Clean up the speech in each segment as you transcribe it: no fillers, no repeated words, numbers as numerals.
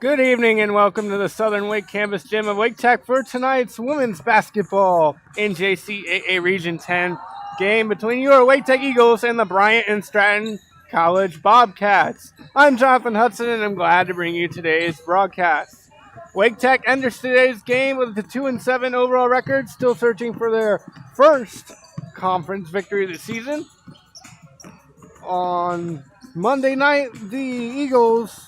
Good evening and welcome to the Southern Wake Campus Gym of Wake Tech for tonight's women's basketball NJCAA Region 10 game between your Wake Tech Eagles and the Bryant and Stratton College Bobcats. I'm Jonathan Hudson and I'm glad to bring you today's broadcast. Wake Tech enters today's game with a 2-7 overall record, still searching for their first conference victory of the season. On Monday night, the Eagles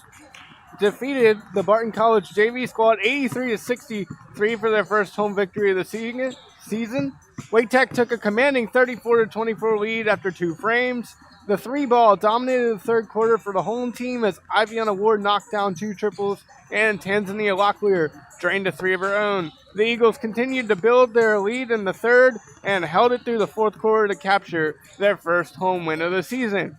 defeated the Barton College JV squad 83-63 for their first home victory of the season. Wake Tech took a commanding 34-24 lead after two frames. The three ball dominated the third quarter for the home team as Iviana Ward knocked down two triples and Tanzania Locklear drained a three of her own. The Eagles continued to build their lead in the third and held it through the fourth quarter to capture their first home win of the season.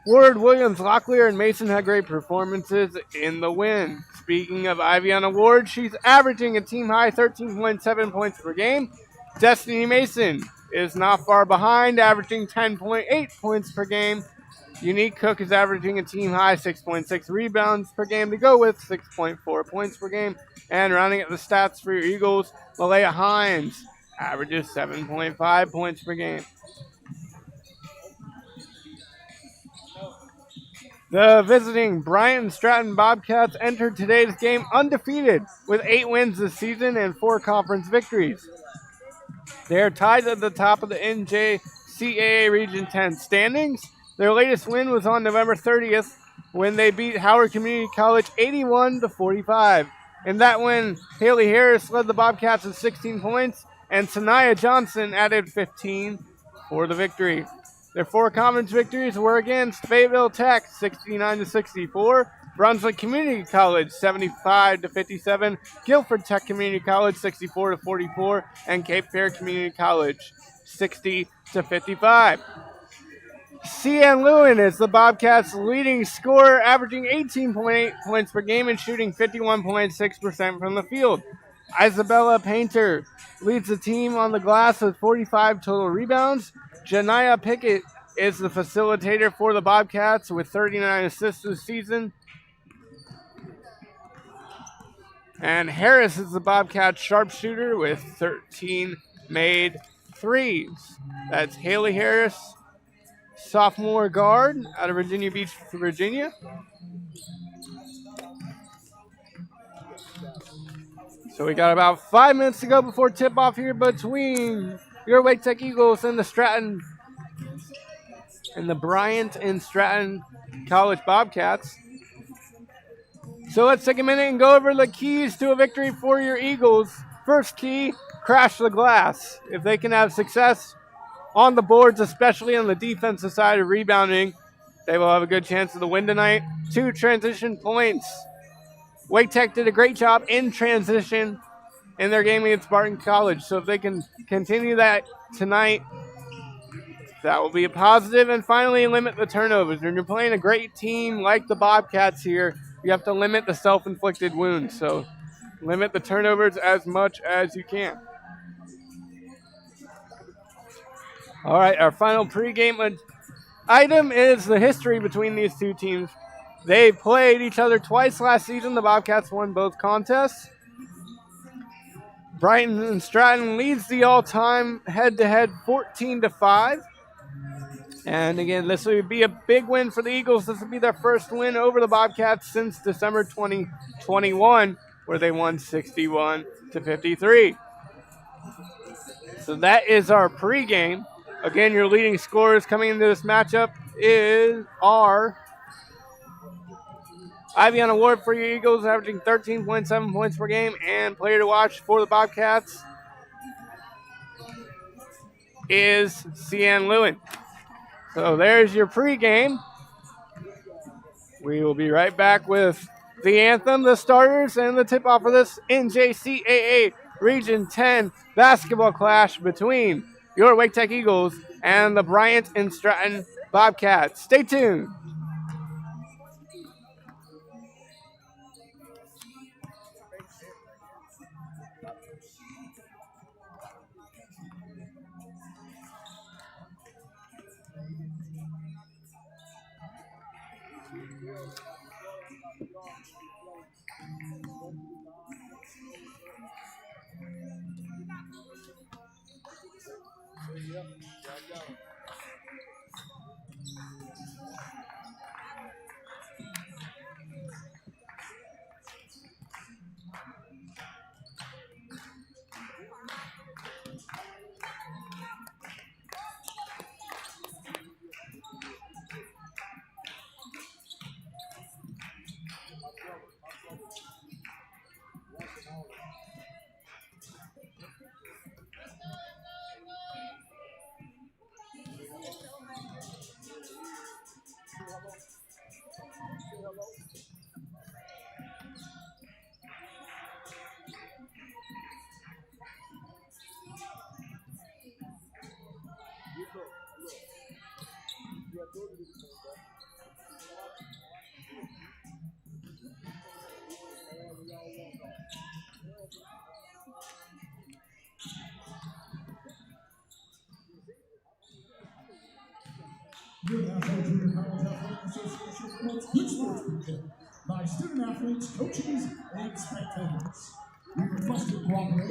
Ward, Williams, Locklear, and Mason had great performances in the win. Speaking of Iviana Ward, she's averaging a team-high 13.7 points per game. Destiny Mason is not far behind, averaging 10.8 points per game. Unique Cook is averaging a team-high 6.6 rebounds per game to go with 6.4 points per game. And rounding out the stats for your Eagles, Malaya Hines averages 7.5 points per game. The visiting Bryant and Stratton Bobcats entered today's game undefeated with 8 wins this season and 4 conference victories. They are tied at the top of the NJCAA Region 10 standings. Their latest win was on November 30th when they beat Howard Community College 81-45. In that win, Haley Harris led the Bobcats with 16 points and Sanaya Johnson added 15 for the victory. Their 4 conference victories were against Fayetteville Tech 69-64, Brunswick Community College 75-57, Guilford Tech Community College 64-44, and Cape Fear Community College 60-55. CN Lewin is the Bobcats' leading scorer, averaging 18.8 points per game and shooting 51.6% from the field. Isabella Painter leads the team on the glass with 45 total rebounds. Janiyah Pickett is the facilitator for the Bobcats with 39 assists this season. And Harris is the Bobcats' sharpshooter with 13 made threes. That's Haley Harris, sophomore guard out of Virginia Beach, Virginia. So we got about 5 minutes to go before tip-off here between your Wake Tech Eagles and the Stratton and the Bryant and Stratton College Bobcats. So let's take a minute and go over the keys to a victory for your Eagles. First key, crash the glass. If they can have success on the boards, especially on the defensive side of rebounding, they will have a good chance of the win tonight. 2 transition points. Wake Tech did a great job in transition in their game against Barton College. So if they can continue that tonight, that will be a positive. And finally, limit the turnovers. When you're playing a great team like the Bobcats here, you have to limit the self-inflicted wounds. So limit the turnovers as much as you can. All right, our final pregame item is the history between these two teams. They played each other twice last season. The Bobcats won both contests. Bryant and Stratton leads the all-time head-to-head 14-5. And again, this would be a big win for the Eagles. This would be their first win over the Bobcats since December 2021, where they won 61-53. So that is our pregame. Again, your leading scorers coming into this matchup are Iviana Ward for your Eagles, averaging 13.7 points per game, and player to watch for the Bobcats is CN Lewin. So there's your pregame. We will be right back with the anthem, the starters, and the tip-off of this NJCAA Region 10 basketball clash between your Wake Tech Eagles and the Bryant and Stratton Bobcats. Stay tuned. The National Junior College Athletic Association promotes good sportsmanship by student athletes, coaches, and spectators.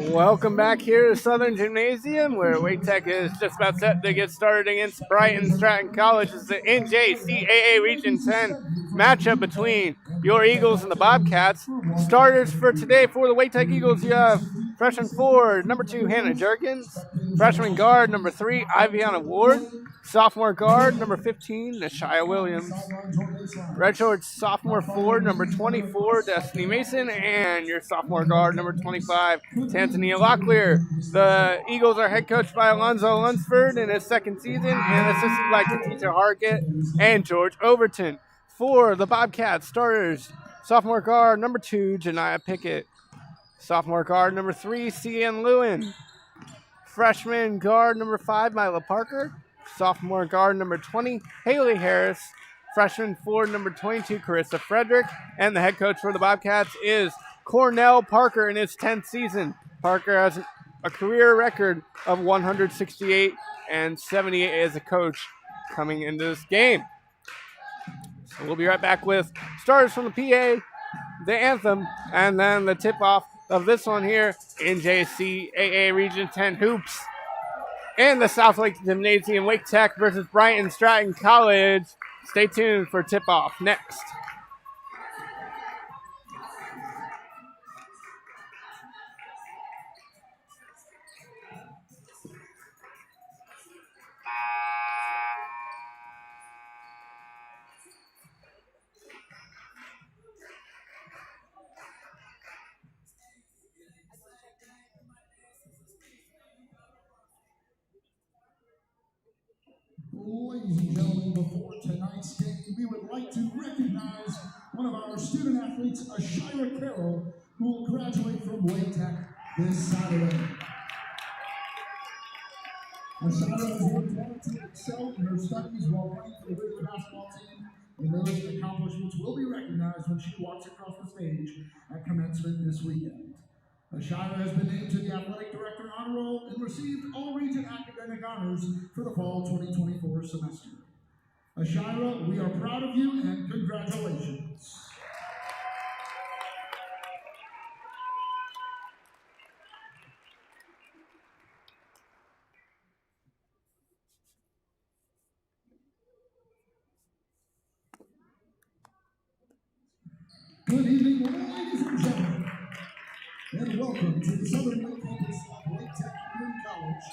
Welcome back here to Southern Gymnasium, where Wade Tech is just about set to get started against Bryant Stratton College. It's the NJCAA Region 10 matchup between your Eagles and the Bobcats. Starters for today for the Wade Tech Eagles, you have freshman forward, number 2, Hannah Jerkins. Freshman guard, number 3, Iviana Ward. Sophomore guard, number 15, Nashia Williams. Redshirt sophomore forward, number 24, Destiny Mason. And your sophomore guard, number 25, Tanzania Locklear. The Eagles are head coached by Alonzo Lunsford in his second season and assisted by Katisha Hargett and George Overton. For the Bobcats, starters, sophomore guard, number 2, Janiyah Pickett. Sophomore guard, number 3, C.N. Lewin. Freshman guard, number 5, Mila Parker. Sophomore guard, number 20, Haley Harris. Freshman forward, number 22, Carissa Frederick. And the head coach for the Bobcats is Cornell Parker in his 10th season. Parker has a career record of 168 and 78 as a coach coming into this game. So we'll be right back with starters from the PA, the anthem, and then the tip-off of this one here in NJCAA Region 10 Hoops. And the South Lake Gymnasium, Wake Tech versus Bryant Stratton College. Stay tuned for tip-off next. Ladies and gentlemen, before tonight's game, we would like to recognize one of our student athletes, Ashira Carroll, who will graduate from Wake Tech this Saturday. Ashira has worked hard to excel in her studies while playing for the women's basketball team, and those accomplishments will be recognized when she walks across the stage at commencement this weekend. Ashira has been named to the Athletic Director Honor Roll and received all-region academic honors for the fall 2024 semester. Ashira, we are proud of you and congratulations. Good evening, ladies and gentlemen, and welcome to the Southern Lake campus of Wake Tech Community College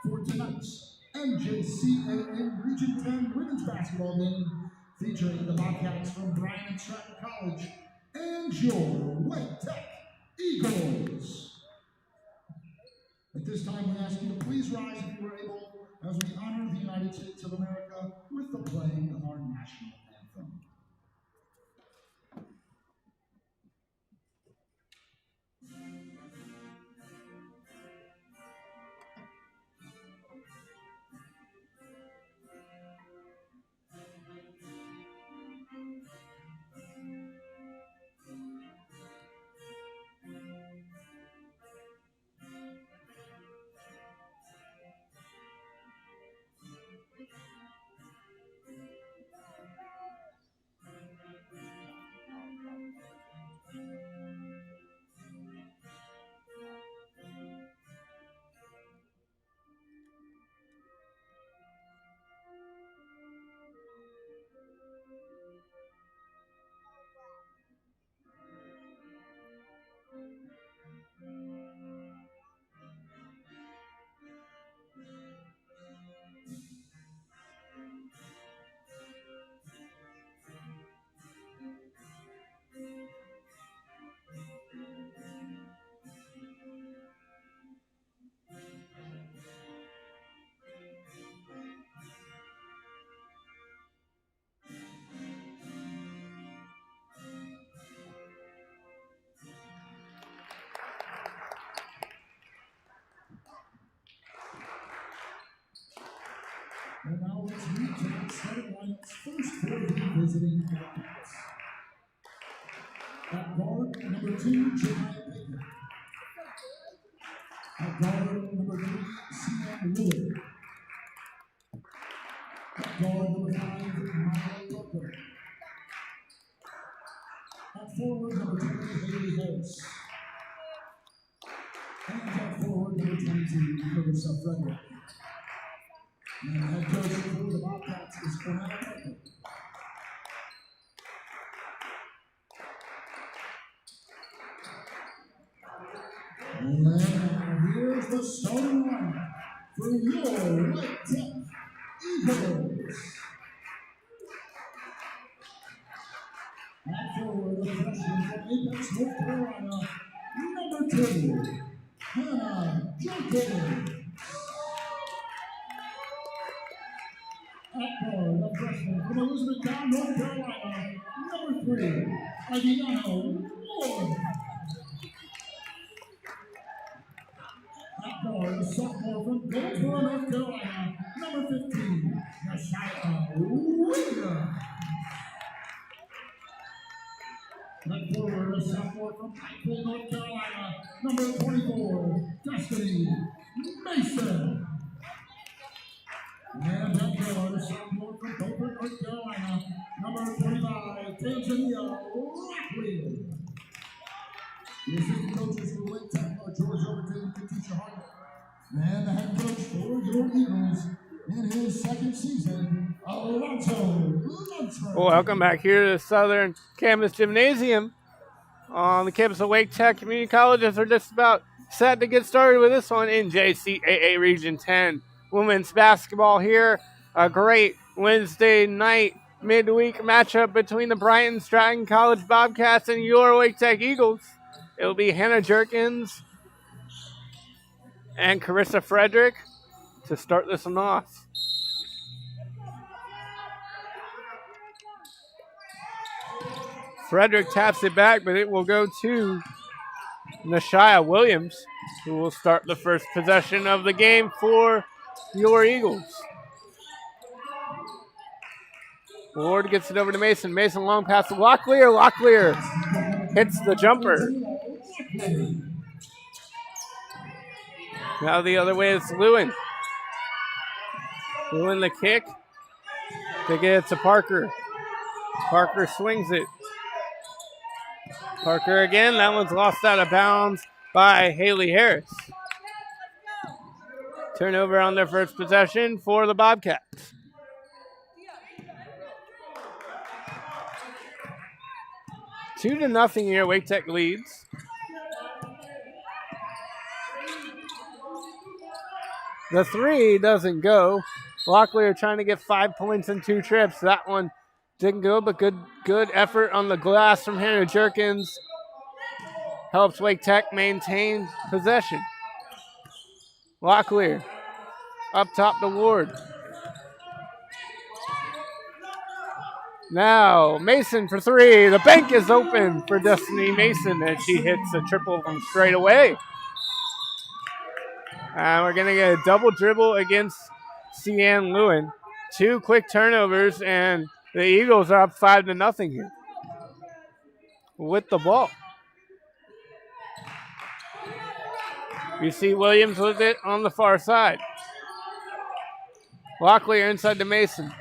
for tonight's NJCAA Region 10 women's basketball game featuring the Bobcats from Bryant Stratton College and your Wake Tech Eagles. At this time, we ask you to please rise if you are able as we honor the United States of America with the playing of our national anthem. And now let's meet tonight's starting lineup's first 4 visiting Bobcats. At guard, number 2, Jeremiah Baker. At guard, number 3, C.M. Lewis. At guard, number 5, Milo Tucker. At forward, number 20, Haley Harris. And at forward, number 22, Carissa Frederick. And head coach for the Bobcats is Cornell Tucker. And now here's the starting line for your White Tech Eagles. At forward, the freshman from Apex, North Carolina, number 2, Hannah Jenkins. At guard, the freshman from Elizabethtown, North Carolina, number 3, Adriano Moore. At guard, the sophomore from Goldsboro, North Carolina, number 15, Nashia Winger. At forward, a sophomore from Pikeville, North Carolina, number 24, Destiny Mason. And at guard, a sophomore from Beaufort, North Carolina, number 25, Tanzania Rockley. The assistant coaches for Wake Tech are George Overton and Katisha Hartman. And the head coach for your Eagles in his second season, Alonso. Welcome back here to the Southern Campus Gymnasium on the campus of Wake Tech Community College, as we're just about set to get started with this one in JCAA Region 10. Women's basketball here. A great Wednesday night midweek matchup between the Bryant and Stratton College Bobcats and your Wake Tech Eagles. It'll be Hannah Jerkins and Carissa Frederick to start this one off. Frederick taps it back, but it will go to Nashia Williams, who will start the first possession of the game for your Eagles. Ward gets it over to Mason. Mason long pass to Locklear. Locklear hits the jumper. Now the other way is Lewin. Lewin the kick. They get it to Parker. Parker swings it. Parker again. That one's lost out of bounds by Haley Harris. Turnover on their first possession for the Bobcats. 2-0 here. Wake Tech leads. The three doesn't go. Locklear trying to get 5 points in 2 trips. That one didn't go, but good effort on the glass from Hannah Jerkins. Helps Wake Tech maintain possession. Locklear up top to Ward. Now Mason for 3. The bank is open for Destiny Mason, and she hits a triple from straight away. And we're going to get a double dribble against Cian Lewin. 2 quick turnovers, and the Eagles are up 5-0 here with the ball. You see Williams with it on the far side. Locklear inside to Mason.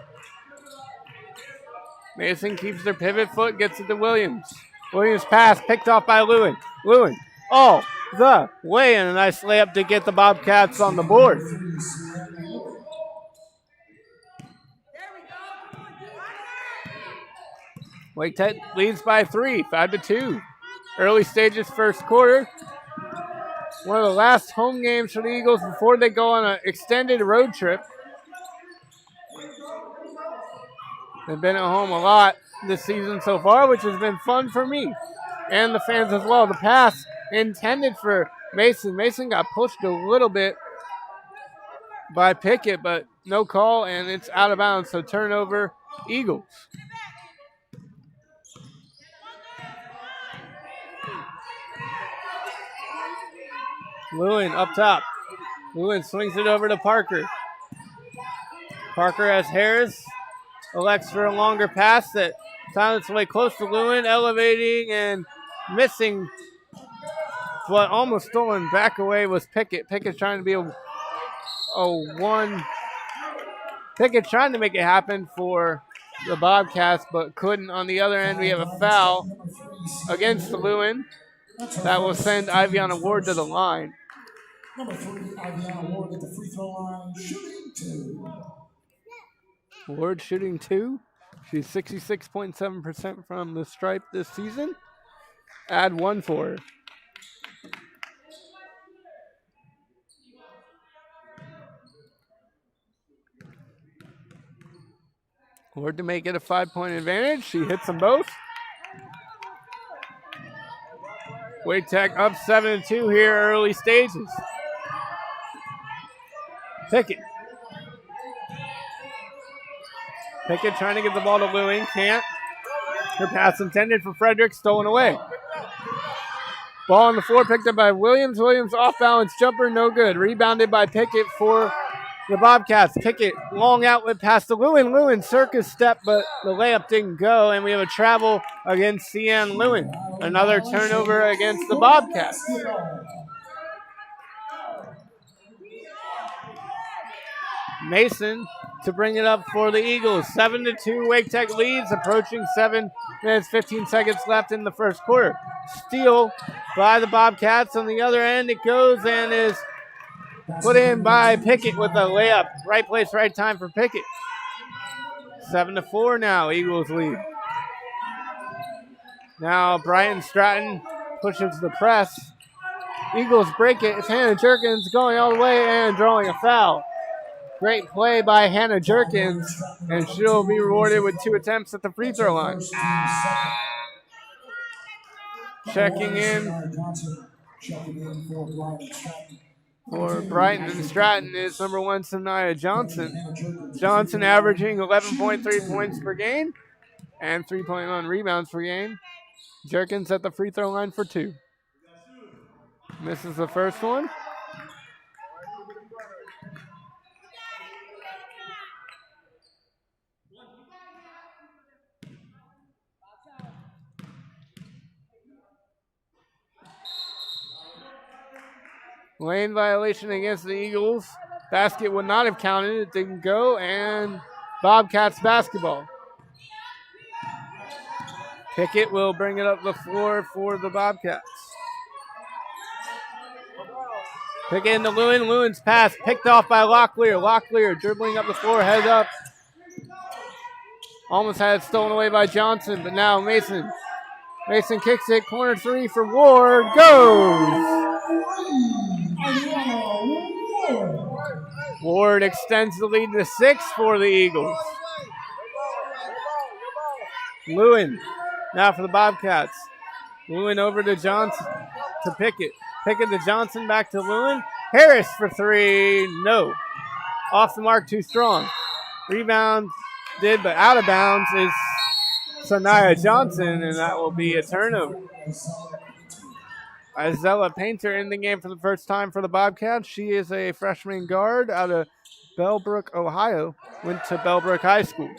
Mason keeps their pivot foot, gets it to Williams. Williams pass picked off by Lewin. Lewin all the way, and a nice layup to get the Bobcats on the board. Wake Tech leads by 3, 5-2. Early stages first quarter. One of the last home games for the Eagles before they go on an extended road trip. They've been at home a lot this season so far, which has been fun for me and the fans as well. The pass intended for Mason. Mason got pushed a little bit by Pickett, but no call, and it's out of bounds, so turnover, Eagles. Lewin up top. Lewin swings it over to Parker. Parker as Harris elects for a longer pass that found its way close to Lewin, elevating and missing. But almost stolen back away was Pickett. Pickett trying to be a one. Pickett trying to make it happen for the Bobcats, but couldn't. On the other end, we have a foul against Lewin. That will send Iviana Ward to the line. Number 3, Iviana Ward at the free throw line, shooting 2. Ward shooting 2. She's 66.7% from the stripe this season. Add 1 for her. Ward to make it a 5-point advantage. She hits them both. Wade Tech up 7-2 here, early stages. Pickett. Pickett trying to get the ball to Lewin. Can't. Her pass intended for Frederick, stolen away. Ball on the floor picked up by Williams. Williams off balance jumper, no good. Rebounded by Pickett for the Bobcats. Pickett, long outlet pass to Lewin. Lewin circus step, but the layup didn't go, and we have a travel against Cian Lewin. Another turnover against the Bobcats. Mason to bring it up for the Eagles. 7-2, Wake Tech leads, approaching 7 minutes, 15 seconds left in the first quarter. Steal by the Bobcats. On the other end, it goes and is put in by Pickett with a layup. Right place, right time for Pickett. 7-4 now, Eagles lead. Now Bryant Stratton pushes the press. Eagles break it. It's Hannah Jerkins going all the way and drawing a foul. Great play by Hannah Jerkins, and she'll be rewarded with 2 attempts at the free throw line. Checking in for Brighton and Stratton is number 1, Sanaya Johnson. Johnson averaging 11.3 points per game and 3.1 rebounds per game. Jerkins at the free throw line for 2. Misses the first one. Lane violation against the Eagles. Basket would not have counted. It didn't go, and Bobcats basketball. Pickett will bring it up the floor for the Bobcats. Pickett into Lewin. Lewin's pass picked off by Locklear. Locklear dribbling up the floor, head up. Almost had it stolen away by Johnson, but now Mason. Mason kicks it. Corner 3 for Ward. Goes! Ward extends the lead to 6 for the Eagles. Lewin now for the Bobcats. Lewin over to Johnson to Pickett. Pickett to Johnson, back to Lewin. Harris for 3. No. Off the mark, too strong. Rebound did, but out of bounds is Sanaya Johnson, and that will be a turnover. Isella Painter in the game for the first time for the Bobcats. She is a freshman guard out of Bellbrook, Ohio. Went to Bellbrook High School.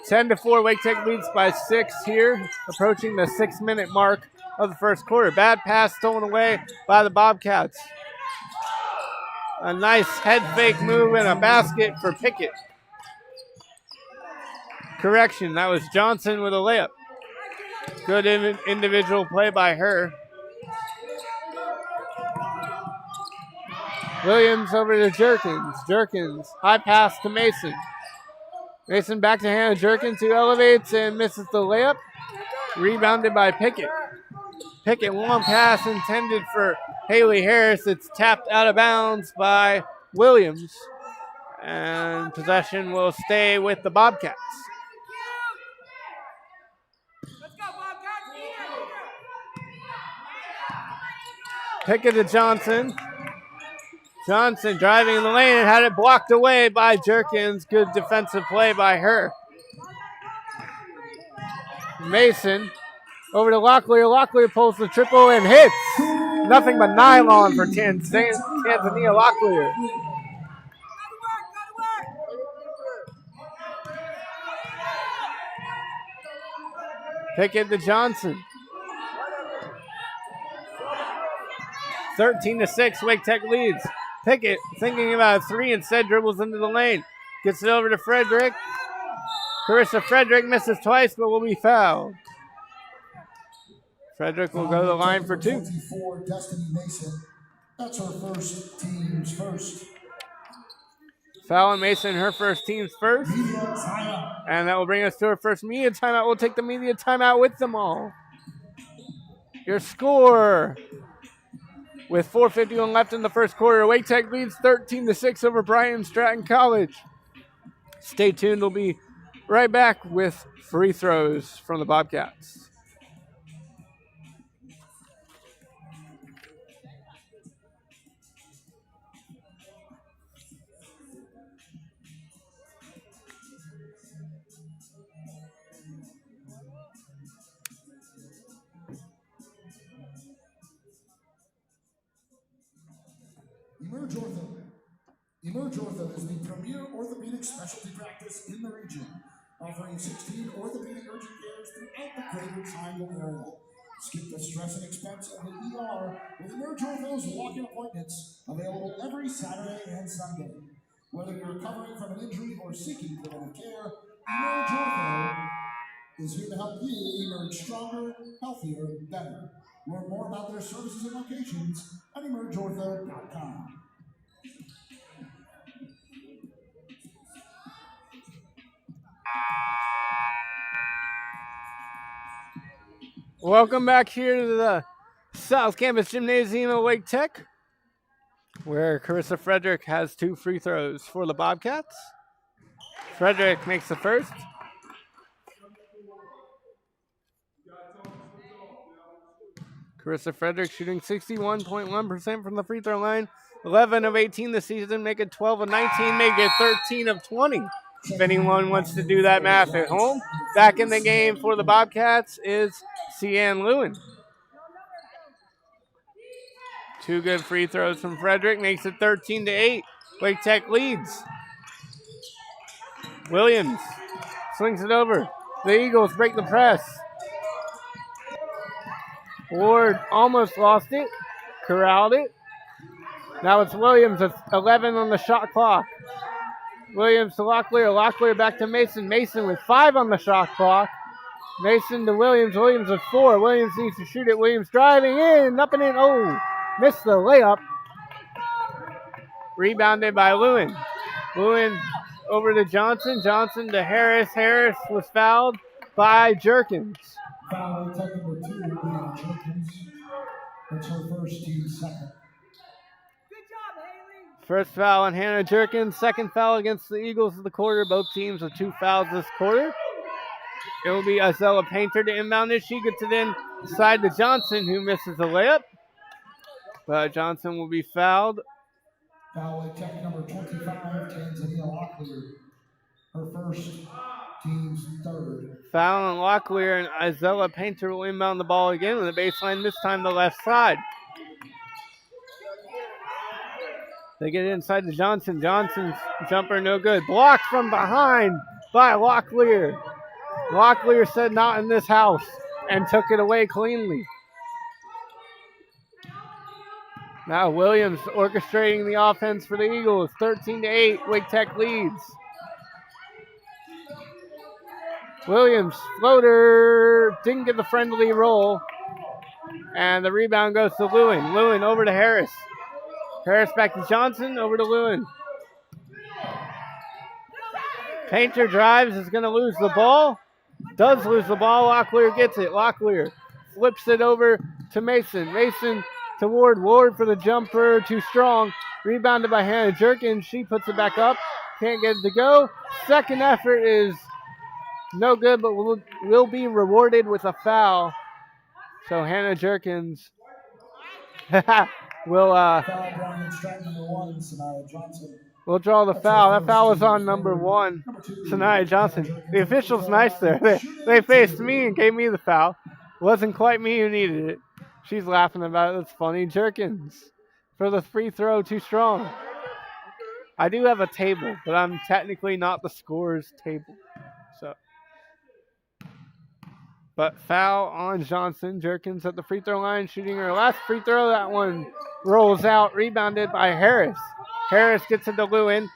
10-4, Wake Tech leads by 6 here, approaching the 6-minute mark of the first quarter. Bad pass stolen away by the Bobcats. A nice head fake move and a basket for Pickett. Correction, that was Johnson with a layup. Good individual play by her. Williams over to Jerkins. Jerkins, high pass to Mason. Mason back to Hannah Jerkins, who elevates and misses the layup. Rebounded by Pickett. Pickett, long pass intended for Haley Harris. It's tapped out of bounds by Williams. And possession will stay with the Bobcats. Pickett to Johnson. Johnson driving in the lane and had it blocked away by Jerkins. Good defensive play by her. Mason over to Locklear. Locklear pulls the triple and hits. Nothing but nylon for Tanzania Locklear. Pickett to Johnson. 13-6, Wake Tech leads. Pickett thinking about a three, instead dribbles into the lane. Gets it over to Frederick. Carissa Frederick misses twice, but will be fouled. Frederick will go to the line for 2. 24, Destiny Mason. That's her first, team's first. Foul on Mason, her first, team's first. And that will bring us to our first media timeout. We'll take the media timeout with them all. Your score, with 4:51 left in the first quarter, Wake Tech leads 13-6 over Bryant and Stratton College. Stay tuned. We'll be right back with free throws from the Bobcats. Emerge Ortho is the premier orthopedic specialty practice in the region, offering 16 orthopedic urgent cares throughout the Greater Triangle area. Skip the stress and expense of the ER with Emerge Ortho's walk-in appointments available every Saturday and Sunday. Whether you're recovering from an injury or seeking preventive care, Emerge Ortho is here to help you emerge stronger, healthier, better. Learn more about their services and locations at emergeortho.com. Welcome back here to the South Campus Gymnasium at Wake Tech, where Carissa Frederick has 2 free throws for the Bobcats. Frederick makes the first. Carissa Frederick shooting 61.1% from the free throw line. 11 of 18 this season, make it 12 of 19, make it 13 of 20. If anyone wants to do that math at home, back in the game for the Bobcats is Cian Lewin. 2 good free throws from Frederick, makes it 13-8. Wake Tech leads. Williams swings it over. The Eagles break the press. Ward almost lost it, corralled it. Now it's Williams at 11 on the shot clock. Williams to Locklear. Locklear back to Mason. Mason with 5 on the shot clock. Mason to Williams. Williams with 4. Williams needs to shoot it. Williams driving in, up and in. Oh, missed the layup. Rebounded by Lewin. Lewin over to Johnson. Johnson to Harris. Harris was fouled by Jerkins. Foul on tech number 2, Leon Jerkins. That's her first, team second. First foul on Hannah Jerkins. Second foul against the Eagles of the quarter. Both teams with 2 fouls this quarter. It will be Isella Painter to inbound it. She gets it inside to Johnson, who misses a layup. But Johnson will be fouled. Foul on tech number 25, Tanzania Locklear. Her first, team's third. Foul on Locklear, and Isella Painter will inbound the ball again on the baseline, this time the left side. They get it inside to Johnson. Johnson's jumper no good. Blocked from behind by Locklear. Locklear said not in this house and took it away cleanly. Now Williams orchestrating the offense for the Eagles. 13-8, Wake Tech leads. Williams, floater, didn't get the friendly roll. And the rebound goes to Lewin. Lewin over to Harris. Harris back to Johnson, over to Lewin. Painter drives, is going to lose the ball. Does lose the ball, Locklear gets it. Locklear flips it over to Mason. Mason to Ward. Ward for the jumper, too strong. Rebounded by Hannah Jerkins. She puts it back up. Can't get it to go. Second effort is no good, but will be rewarded with a foul. So Hannah Jerkins will we'll draw the foul. That foul was on number 1, Sanaya Johnson. The official's nice there. They faced me and gave me the foul. Wasn't quite me who needed it. She's laughing about it. That's funny. Jerkins for the free throw, too strong. I do have a table, but I'm technically not the scorer's table. So But foul on Johnson. Jerkins at the free throw line, shooting her last free throw. That one rolls out, rebounded by Harris. Harris gets it to Lewin.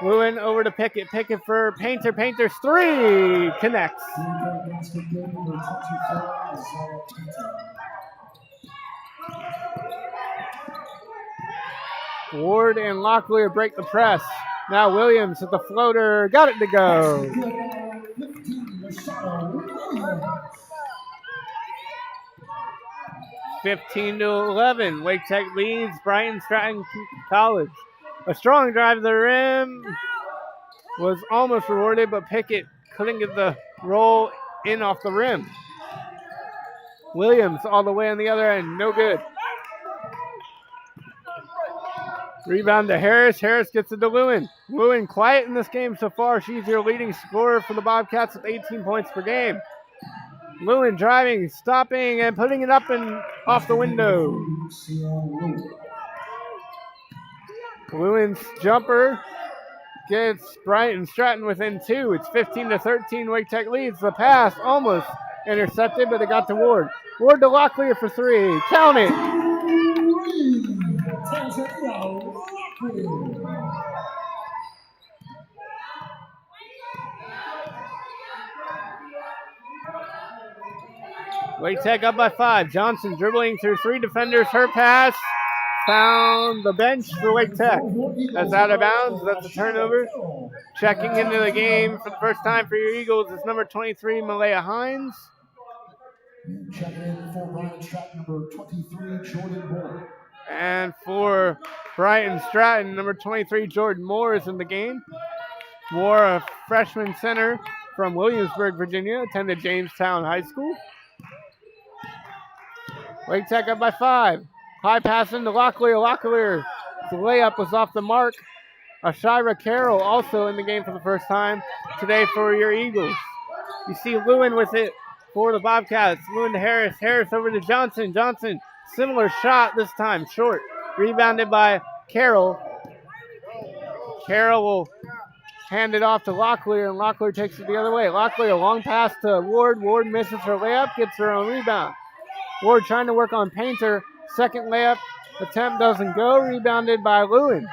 Lewin over to Pickett. Pickett for Painter. Painter's three connects. Ward and Locklear break the press. Now Williams at the floater. Got it to go. 15-11. Wake Tech leads Bryant Stratton College. A strong drive to the rim was almost rewarded, but Pickett couldn't get the roll in off the rim. Williams all the way on the other end. No good. Rebound to Harris. Harris gets it to Lewin. Lewin quiet in this game so far. She's your leading scorer for the Bobcats with 18 points per game. Lewin driving, stopping, and putting it up and off the window. Lewin's jumper gets Bryant and Stratton within two. It's 15-13. Wake Tech leads. The pass almost intercepted, but it got to Ward. Ward to Locklear for three. Count it. Wake Tech up by 5. Johnson dribbling through 3 defenders. Her pass found the bench for Wake Tech. That's out of bounds. That's a turnover. Checking into the game for the first time for your Eagles is number 23, Malaya Hines. Checking in for Bryant Stratton, number 23, Jordan Moore. And for Bryant Stratton, number 23, Jordan Moore is in the game. Moore, a freshman center from Williamsburg, Virginia, attended Jamestown High School. Wake Tech up by 5. High pass into Locklear. Locklear, the layup was off the mark. Ashira Carroll also in the game for the first time today for your Eagles. You see Lewin with it for the Bobcats. Lewin to Harris. Harris over to Johnson. Johnson, similar shot this time, short. Rebounded by Carroll. Carroll will hand it off to Locklear, and Locklear takes it the other way. Locklear, long pass to Ward. Ward misses her layup, gets her own rebound. Ward trying to work on Painter. Second layup attempt doesn't go. Rebounded by Lewin.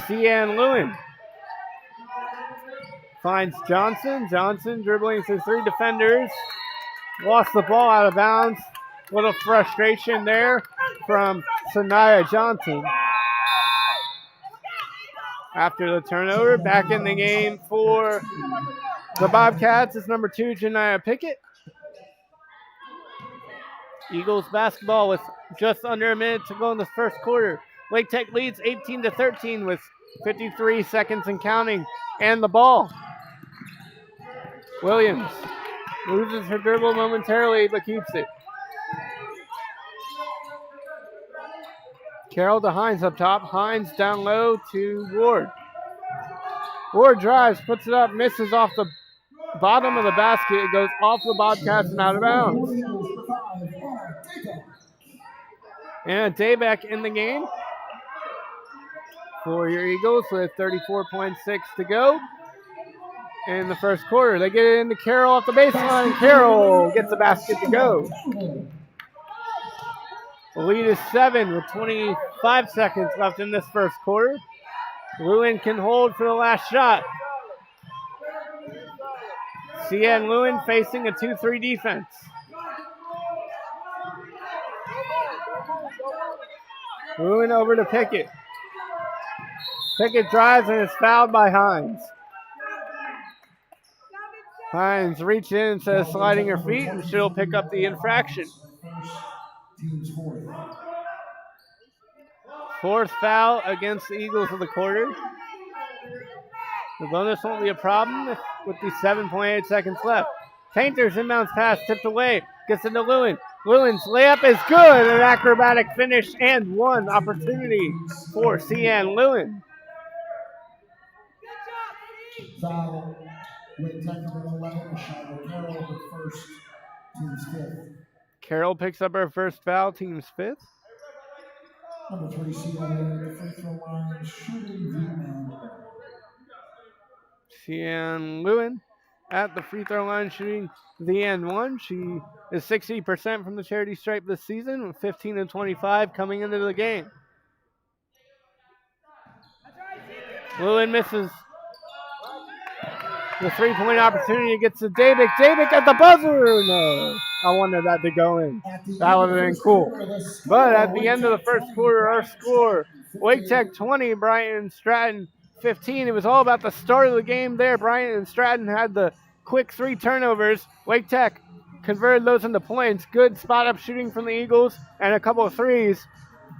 Cian Lewin finds Johnson. Johnson dribbling through 3 defenders. Lost the ball out of bounds. Little frustration there from Sanaya Johnson. After the turnover, back in the game for the Bobcats is number 2, Janiyah Pickett. Eagles basketball with just under a minute to go in the first quarter. Wake Tech leads 18-13 with 53 seconds and counting. And the ball. Williams loses her dribble momentarily but keeps it. Carroll to Hines up top. Hines down low to Ward. Ward drives, puts it up, misses off the bottom of the basket. It goes off the Bobcats and out of bounds. And Dayback in the game for your Eagles with 34.6 to go in the first quarter. They get it into Carroll off the baseline. Carroll gets the basket to go. The lead is 7 with 25 seconds left in this first quarter. Lewin can hold for the last shot. Cian Lewin facing a 2-3 defense. Lewin over to Pickett. Pickett drives and is fouled by Hines. Hines reaches in and says sliding her feet, and she'll pick up the infraction. Fourth foul against the Eagles of the quarter. The bonus won't be a problem with the 7.8 seconds left. Painter's inbounds pass tipped away. Gets into Lewin. Lewin's layup is good. An acrobatic finish and one opportunity for Cian Lewin. Foul. Wake Tech number 11, Ashira Carroll, the first, team's 5th. Carroll picks up her first foul, team's 5th. Number 3, Cian, the free throw line, shooting the man. Cian Lewin at the free throw line shooting the and one. She is 60% from the charity stripe this season, with 15 and 25 coming into the game. Lewin misses the three-point opportunity, gets to Davick. Davick at the buzzer. No, I wanted that to go in. That would have been cool. But at the end of the first quarter, our score, Wake Tech 20, Bryant and Stratton 15. It was all about the start of the game there. Bryant and Stratton had the quick 3 turnovers. Wake Tech converted those into points. Good spot-up shooting from the Eagles and a couple of threes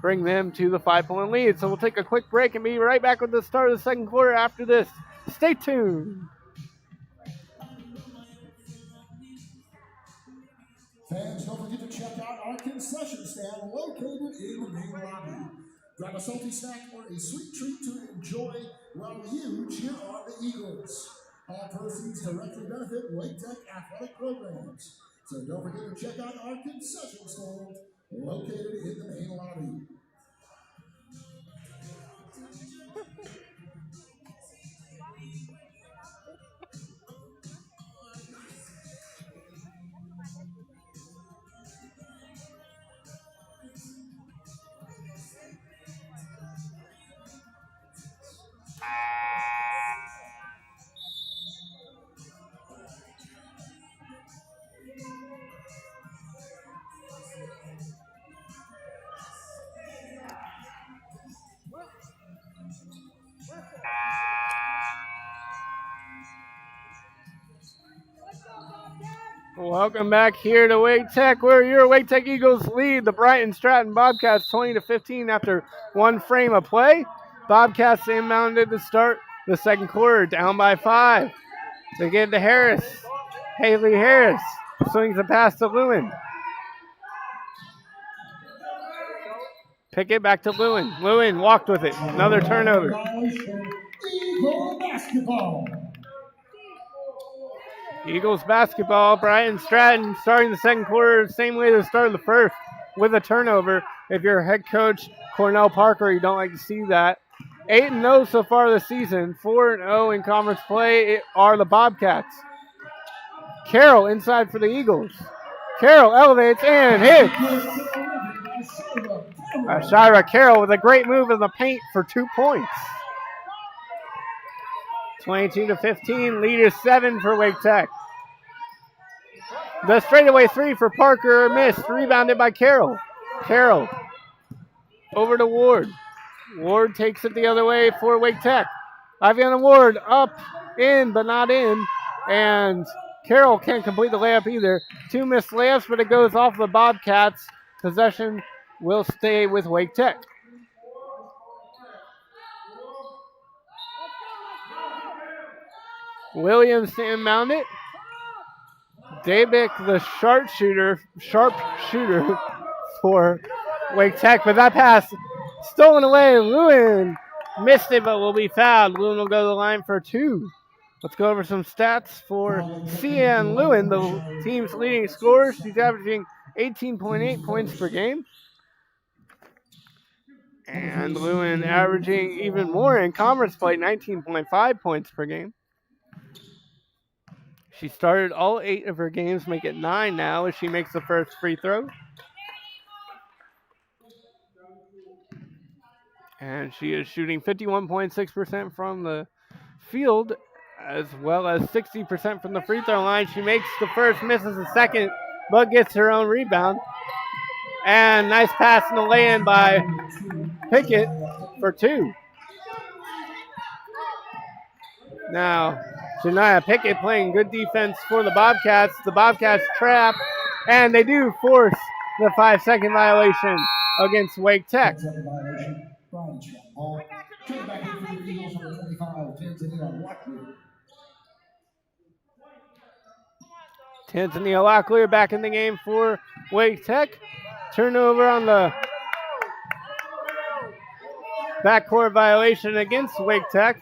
bring them to the 5-point lead. So we'll take a quick break and be right back with the start of the second quarter after this. Stay tuned. Fans, don't forget to check out our concession stand located in the main lobby. Grab a salty snack or a sweet treat to enjoy while you cheer on the Eagles. All proceeds directly benefit Wake Tech athletic programs. So don't forget to check out our concession stand located in the main lobby. Welcome back here to Wake Tech, where your Wake Tech Eagles lead the Bryant Stratton Bobcats 20-15 after one frame of play. Bobcats inbounded to start the second quarter, down by 5. They get to Harris. Haley Harris swings a pass to Lewin. Pickett back to Lewin. Lewin walked with it. Another turnover. Eagle basketball. Eagles basketball. Bryant Stratton starting the second quarter the same way they started the first, with a turnover. If you're head coach Cornell Parker, you don't like to see that. 8-0 so far this season. 4-0 in conference play are the Bobcats. Carroll inside for the Eagles. Carroll elevates and hits. Shira Carroll with a great move in the paint for 2 points. 22-15, lead is 7 for Wake Tech. The straightaway 3 for Parker missed, rebounded by Carroll. Carroll over to Ward. Ward takes it the other way for Wake Tech. Iviana Ward up, in, but not in. And Carroll can't complete the layup either. 2 missed layups, but it goes off the Bobcats. Possession will stay with Wake Tech. Williams to inbound it. Dabick, the sharp shooter for Wake Tech, but that pass stolen away. Lewin missed it, but will be fouled. Lewin will go to the line for 2. Let's go over some stats for Cian Lewin, the team's leading scorer. She's averaging 18.8 points per game. And Lewin averaging even more in conference play, 19.5 points per game. She started all 8 of her games, make it 9 now as she makes the first free throw. And she is shooting 51.6% from the field, as well as 60% from the free throw line. She makes the first, misses the second, but gets her own rebound. And nice pass in the lay-in by Pickett for 2. Now, Janiyah Pickett playing good defense for the Bobcats. The Bobcats trap, and they do force the 5-second violation against Wake Tech. Tanzania Locklear back in the game for Wake Tech. Turnover on the backcourt violation against Wake Tech.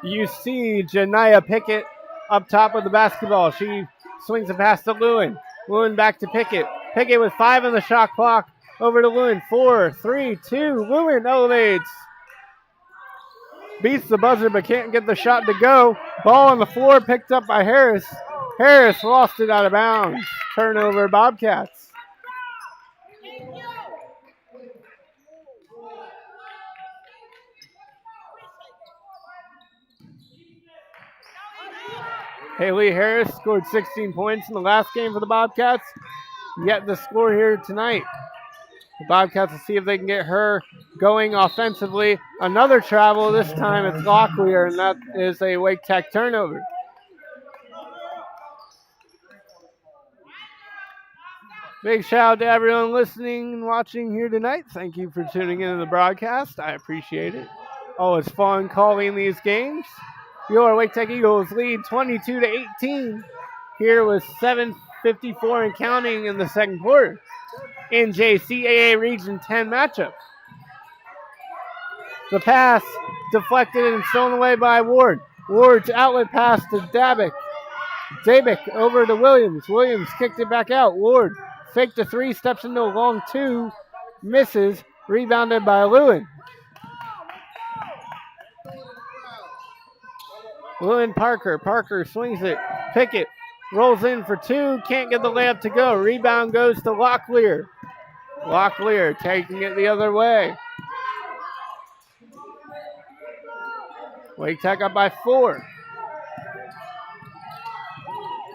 You see Janiyah Pickett up top of the basketball. She swings a pass to Lewin. Lewin back to Pickett. Pickett with 5 on the shot clock. Over to Lewin. 4, 3, 2. Lewin elevates. beats the buzzer but can't get the shot to go. Ball on the floor picked up by Harris. Harris lost it out of bounds. Turnover, Bobcats. Haley Harris scored 16 points in the last game for the Bobcats. Yet to score here tonight. The Bobcats will see if they can get her going offensively. Another travel, this time it's Locklear, and that is a Wake Tech turnover. Big shout out to everyone listening and watching here tonight. Thank you for tuning into the broadcast. I appreciate it. Always fun calling these games. Your Wake Tech Eagles lead 22-18 here with 7:54 and counting in the second quarter in JCAA Region 10 matchup. The pass deflected and stolen away by Ward. Ward's outlet pass to Dabick. Dabick over to Williams. Williams kicked it back out. Ward faked a three, steps into a long two, misses, rebounded by Lewin. Lewin Parker. Parker swings it. Pickett rolls in for two, can't get the layup to go. Rebound goes to Locklear. Locklear taking it the other way. Wake Tech up by 4.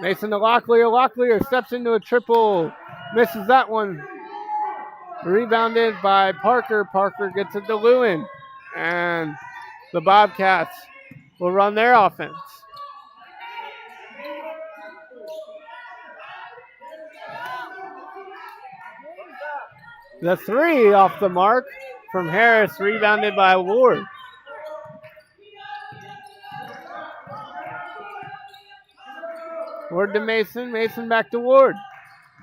Mason to Locklear. Locklear steps into a triple. Misses that one. Rebounded by Parker. Parker gets it to Lewin. And the Bobcats will run their offense. The three off the mark from Harris, rebounded by Ward. Ward to Mason. Mason back to Ward.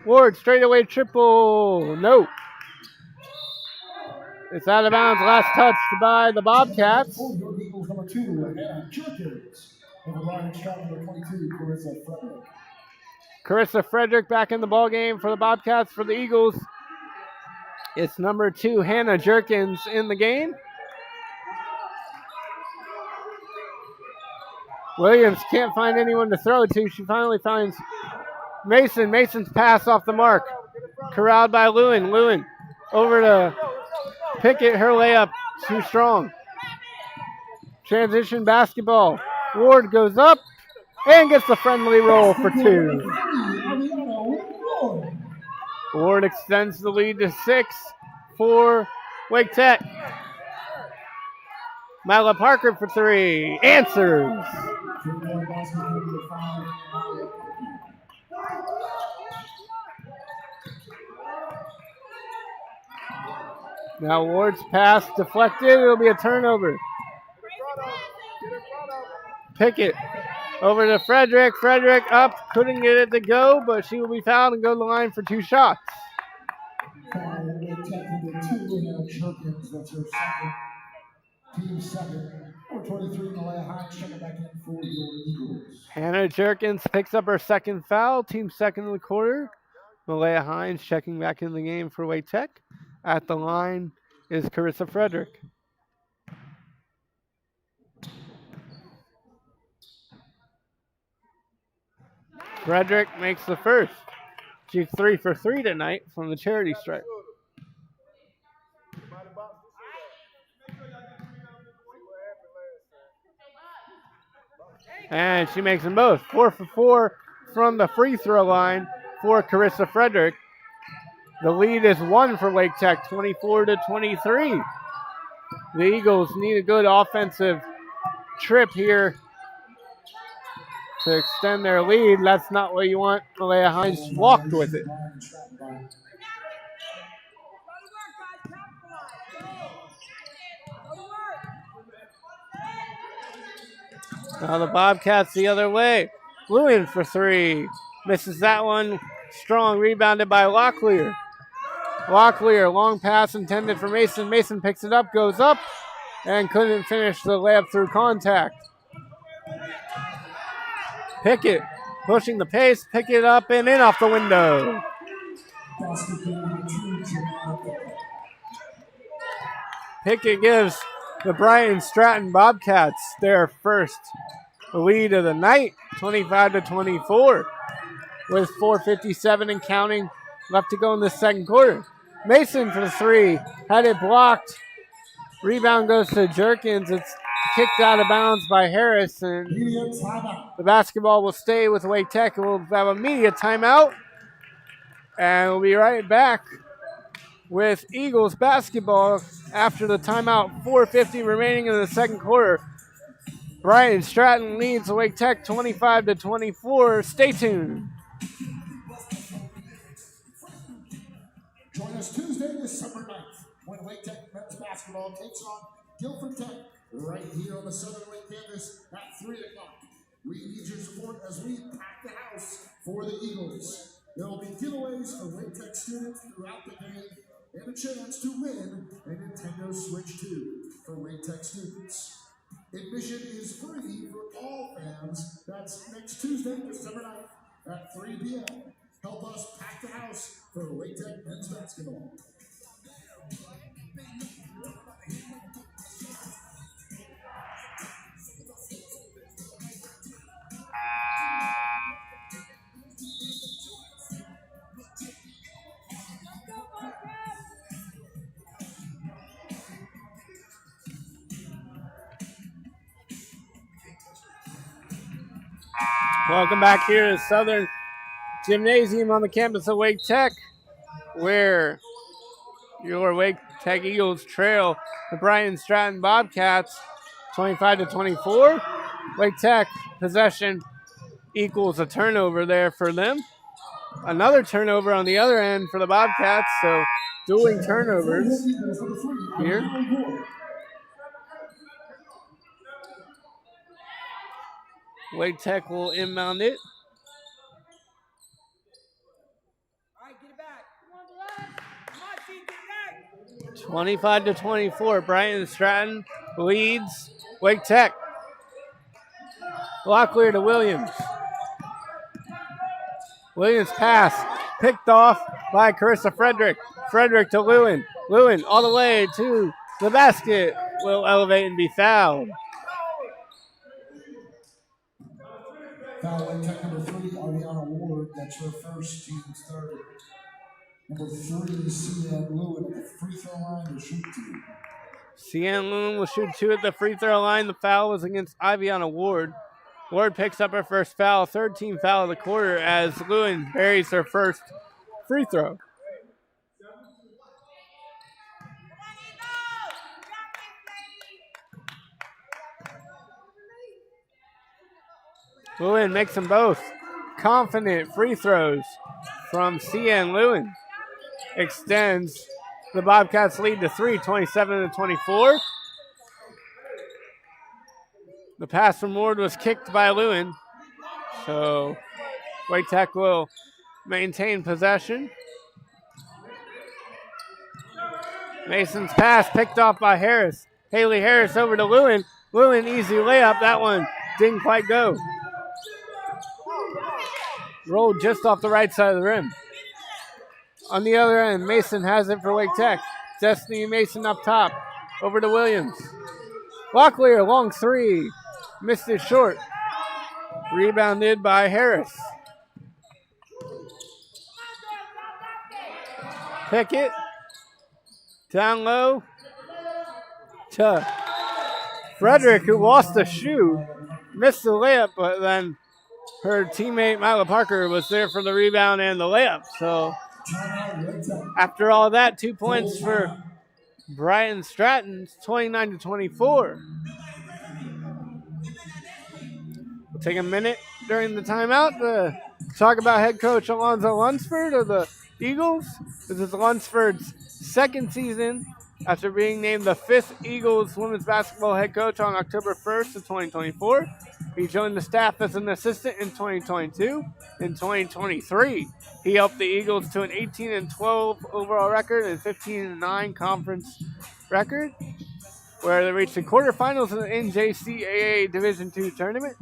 Ward straightaway triple. No. It's out of bounds. Last touch by the Bobcats. Number 2, Jerkins. Over Bryant, Stratton, number 22, Carissa Frederick. Carissa Frederick back in the ball game for the Bobcats. For the Eagles, it's number 2, Hannah Jerkins in the game. Williams can't find anyone to throw to. She finally finds Mason. Mason's pass off the mark. Corralled by Lewin. Lewin over to Pickett. Her layup too strong. Transition basketball. Ward goes up and gets the friendly roll for 2. Ward extends the lead to 6 for Wake Tech. Myla Parker for 3. Answers. Now Ward's pass deflected. It'll be a turnover. Pickett over to Frederick. Frederick up. Couldn't get it to go, but she will be fouled and go to the line for 2 shots. That's her second. Team second. Number 23, Malaya Hines, checking back in for your Eagles. Hannah Jerkins picks up her second foul. Team second in the quarter. Malaya Hines checking back in the game for Wake Tech. At the line is Carissa Frederick. Frederick makes the first. She's 3 for 3 tonight from the charity stripe. And she makes them both. 4 for 4 from the free throw line for Carissa Frederick. The lead is 1 for Wake Tech, 24-23. The Eagles need a good offensive trip here to extend their lead. That's not what you want. Malaya Hines walked with it. Now the Bobcats the other way. Lewin for 3. Misses that one. Strong, rebounded by Locklear. Locklear, long pass intended for Mason. Mason picks it up, goes up, and couldn't finish the layup through contact. Pickett pushing the pace, pick it up and in off the window. Pickett gives the Bryant Stratton Bobcats their first lead of the night, 25-24, with 4:57 and counting left to go in the second quarter. Mason for the three, had it blocked. Rebound goes to Jerkins. It's kicked out of bounds by Harris, and the basketball will stay with Wake Tech, and we'll have a media timeout. And we'll be right back with Eagles basketball after the timeout. 4:50 remaining in the second quarter. Bryant Stratton leads Wake Tech 25-24. Stay tuned. Join us Tuesday, December 9th, when Wake Tech men's basketball takes on Guilford Tech right here on the Southern Lake campus at 3 o'clock. We need your support as we pack the house for the Eagles. There will be giveaways for Wake Tech students throughout the game and a chance to win a Nintendo Switch 2 for Wake Tech students. Admission is free for all fans. That's next Tuesday, December 9th at 3 p.m. Help us pack the house for Wake Tech men's basketball. Welcome back here to Southern Gymnasium on the campus of Wake Tech, where your Wake Tech Eagles trail the Bryant Stratton Bobcats 25-24. Wake Tech possession equals a turnover there for them. Another turnover on the other end for the Bobcats, so dueling turnovers here. Wake Tech will inbound it. 25-24. Bryant Stratton leads Wake Tech. Locklear to Williams. Williams pass picked off by Carissa Frederick. Frederick to Lewin. Lewin all the way to the basket. Will elevate and be fouled. Foul Wake Tech number 3, Ariana Ward. That's her first, team's third. Number 3, C.N. Lewin at the free throw line to shoot 2. C.N. Lewin will shoot 2 at the free throw line. The foul was against Iviana Ward. Ward picks up her first foul, third team foul of the quarter, as Lewin buries her first free throw. Lewin makes them both. Confident free throws from C.N. Lewin. Extends the Bobcats lead to 3, 27-24. The pass from Ward was kicked by Lewin. So Wake Tech will maintain possession. Mason's pass picked off by Harris. Haley Harris over to Lewin. Lewin, easy layup. That one didn't quite go. Rolled just off the right side of the rim. On the other end, Mason has it for Wake Tech. Destiny Mason up top. Over to Williams. Locklear, long three. Missed it short. Rebounded by Harris. Pickett. Down low. To Frederick, who lost the shoe. Missed the layup, but then her teammate, Mila Parker, was there for the rebound and the layup. So after all that, 2 points for Bryant Stratton, 29-24. We'll take a minute during the timeout to talk about head coach Alonzo Lunsford of the Eagles. This is Lunsford's second season after being named the 5th Eagles women's basketball head coach on October 1st of 2024. He joined the staff as an assistant in 2022. In 2023, he helped the Eagles to an 18-12 overall record and 15-9 conference record, where they reached the quarterfinals in the NJCAA Division II tournament.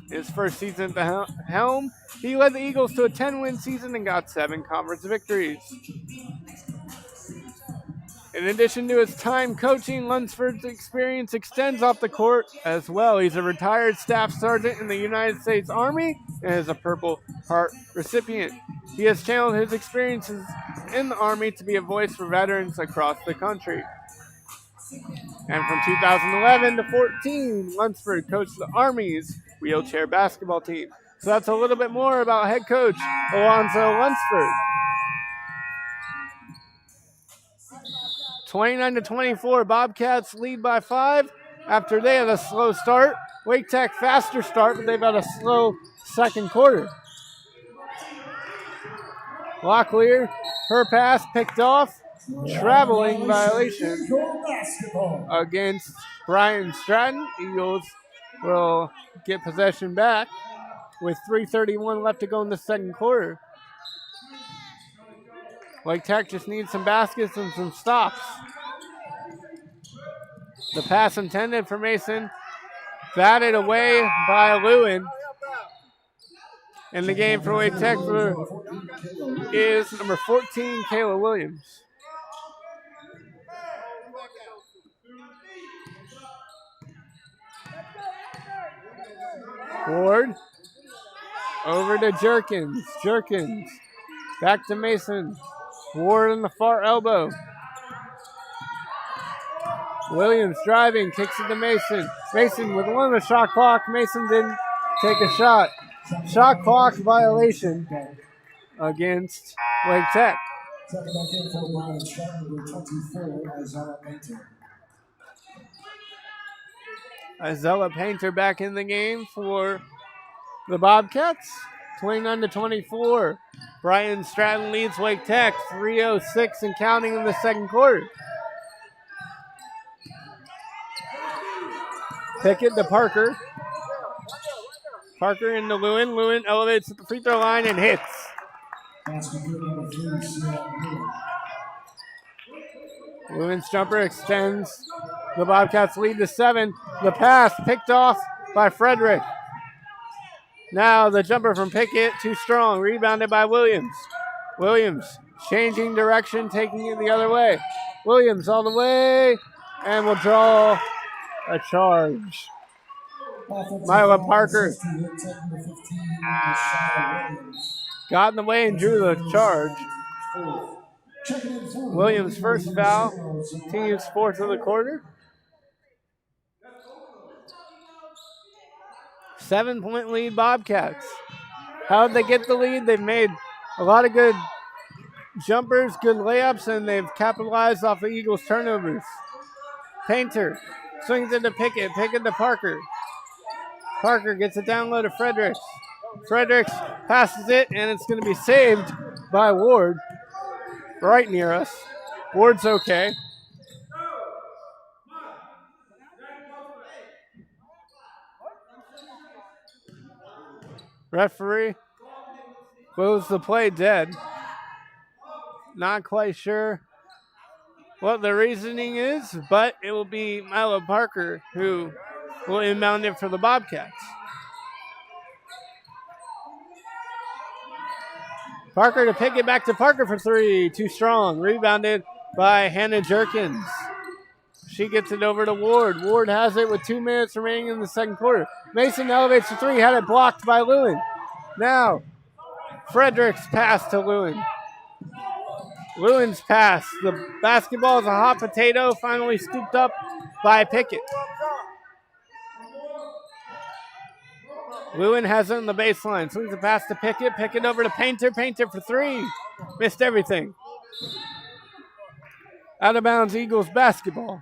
His first season at the helm, he led the Eagles to a 10-win season and got 7 conference victories. In addition to his time coaching, Lunsford's experience extends off the court as well. He's a retired staff sergeant in the United States Army and is a Purple Heart recipient. He has channeled his experiences in the Army to be a voice for veterans across the country. And from 2011 to 14, Lunsford coached the Army's wheelchair basketball team. So that's a little bit more about head coach Alonzo Lunsford. 29-24, Bobcats lead by 5 after they had a slow start. Wake Tech faster start, but they've had a slow second quarter. Locklear, her pass picked off. Traveling violation against Bryant and Stratton. Eagles will get possession back with 3:31 left to go in the second quarter. Wake Tech just needs some baskets and some stops. The pass intended for Mason, batted away by Lewin. And the game for Wake Tech is number 14, Kayla Williams. Ward over to Jerkins. Jerkins back to Mason. Ward on the far elbow. Williams driving, kicks it to Mason. Mason with one on the shot clock. Mason didn't take a shot. Shot clock violation against Wake Tech. Second back in for Bryant, Stratton, number 24, Isaiah Painter. Isaiah Painter back in the game for the Bobcats. 29-24. Bryant Stratton leads Wake Tech. 3:06 and counting in the second quarter. Pickett to Parker. Parker into Lewin. Lewin elevates at the free throw line and hits. Lewin's jumper extends the Bobcats lead to 7. The pass picked off by Frederick. Now the jumper from Pickett, too strong. Rebounded by Williams. Williams changing direction, taking it the other way. Williams all the way and will draw a charge. Myla Parker got in the way and drew the charge. Williams' first foul, team's fourth of the quarter. 7-point lead, Bobcats. How did they get the lead? They've made a lot of good jumpers, good layups, and they've capitalized off the Eagles' turnovers. Painter swings into Pickett. Pickett to Parker. Parker gets it down low to Fredericks. Fredericks passes it, and it's going to be saved by Ward. Right near us. Ward's okay. Referee blows the play dead. Not quite sure what the reasoning is, but it will be Milo Parker who will inbound it for the Bobcats. Parker to pick it back to Parker for 3. Too strong. Rebounded by Hannah Jerkins. She gets it over to Ward. Ward has it with 2 minutes remaining in the second quarter. Mason elevates to 3. Had it blocked by Lewin. Now, Fredericks pass to Lewin. Lewin's pass. The basketball is a hot potato. Finally scooped up by Pickett. Lewin has it on the baseline. Swings the pass to Pickett. Pickett over to Painter. Painter for 3. Missed everything. Out of bounds, Eagles basketball.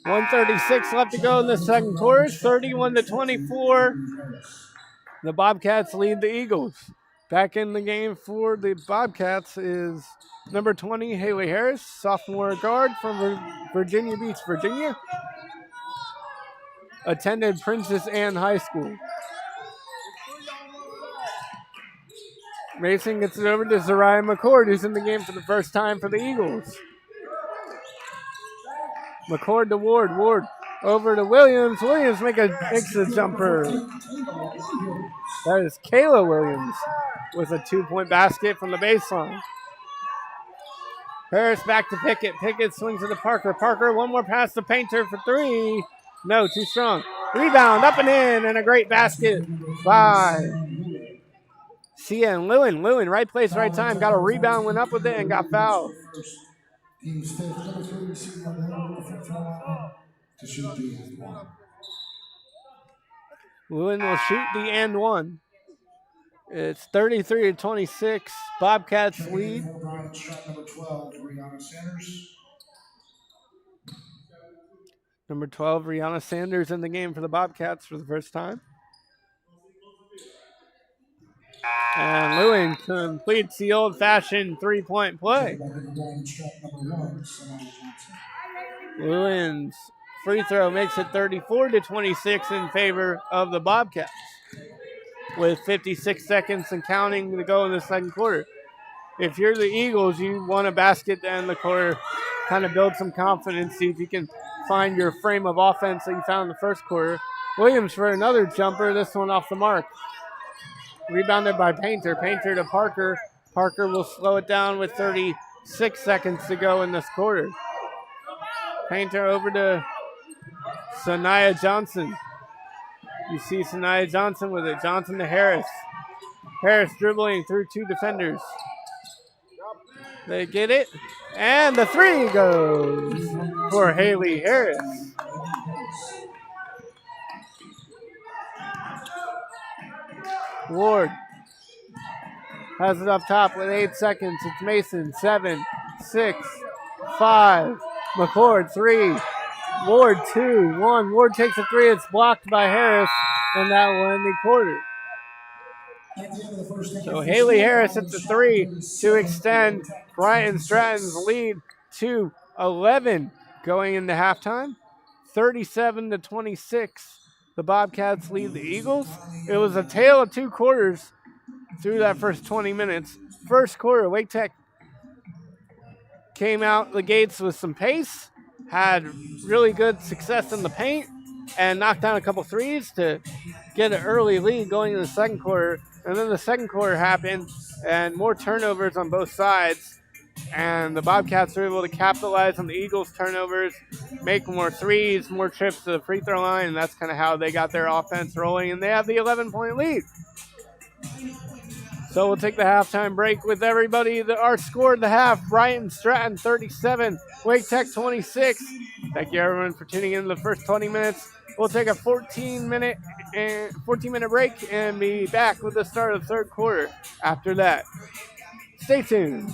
.136 left to go in the second quarter. 31-24. The Bobcats lead the Eagles. Back in the game for the Bobcats is number 20, Haley Harris, sophomore guard from Virginia Beach, Virginia. Attended Princess Anne High School. Mason gets it over to Zariah McCord, who's in the game for the first time for the Eagles. McCord to Ward. Ward over to Williams. Williams makes a jumper. That is Kayla Williams with a 2-point basket from the baseline. Harris back to Pickett. Pickett swings it to Parker. Parker, one more pass to Painter for 3. No, too strong. Rebound, up and in, and a great basket by CN. Lewin, right place, right time. Got a rebound, went up with it, and got fouled. Team's fifth, number 3 receiver on the other free throw line to shoot the and one. Lewin will shoot the and one. It's 33-26. Bobcats lead. Bryant, Stratton, number 12, Rihanna Sanders. Number 12, Rihanna Sanders in the game for the Bobcats for the first time. And Lewin completes the old-fashioned three-point play. Lewin's free throw makes it 34-26 in favor of the Bobcats, with 56 seconds and counting to go in the second quarter. If you're the Eagles, you want a basket to end the quarter, kind of build some confidence, see if you can find your frame of offense that you found in the first quarter. Williams for another jumper, this one off the mark. Rebounded by Painter. Painter to Parker. Parker will slow it down with 36 seconds to go in this quarter. Painter over to Sanaya Johnson. You see Sanaya Johnson with it. Johnson to Harris. Harris dribbling through 2 defenders. They get it. And the 3 goes for Haley Harris. Ward has it up top with 8 seconds. It's Mason. 7, 6, 5. McCord 3. Ward 2, 1. Ward takes a 3. It's blocked by Harris, and that will end the quarter. So Haley Harris hits the 3 to extend Bryant Stratton's lead to 11 going into halftime. 37-26. The Bobcats lead the Eagles. It was a tale of 2 quarters through that first 20 minutes. First quarter, Wake Tech came out the gates with some pace, had really good success in the paint, and knocked down a couple threes to get an early lead going into the second quarter. And then the second quarter happened, and more turnovers on both sides. And the Bobcats were able to capitalize on the Eagles' turnovers, make more threes, more trips to the free throw line, and that's kind of how they got their offense rolling. And they have the 11-point lead. So we'll take the halftime break with everybody. Our score at the half, Bryant Stratton 37, Wake Tech 26. Thank you, everyone, for tuning in the first 20 minutes. We'll take a 14-minute break and be back with the start of the third quarter after that. Stay tuned.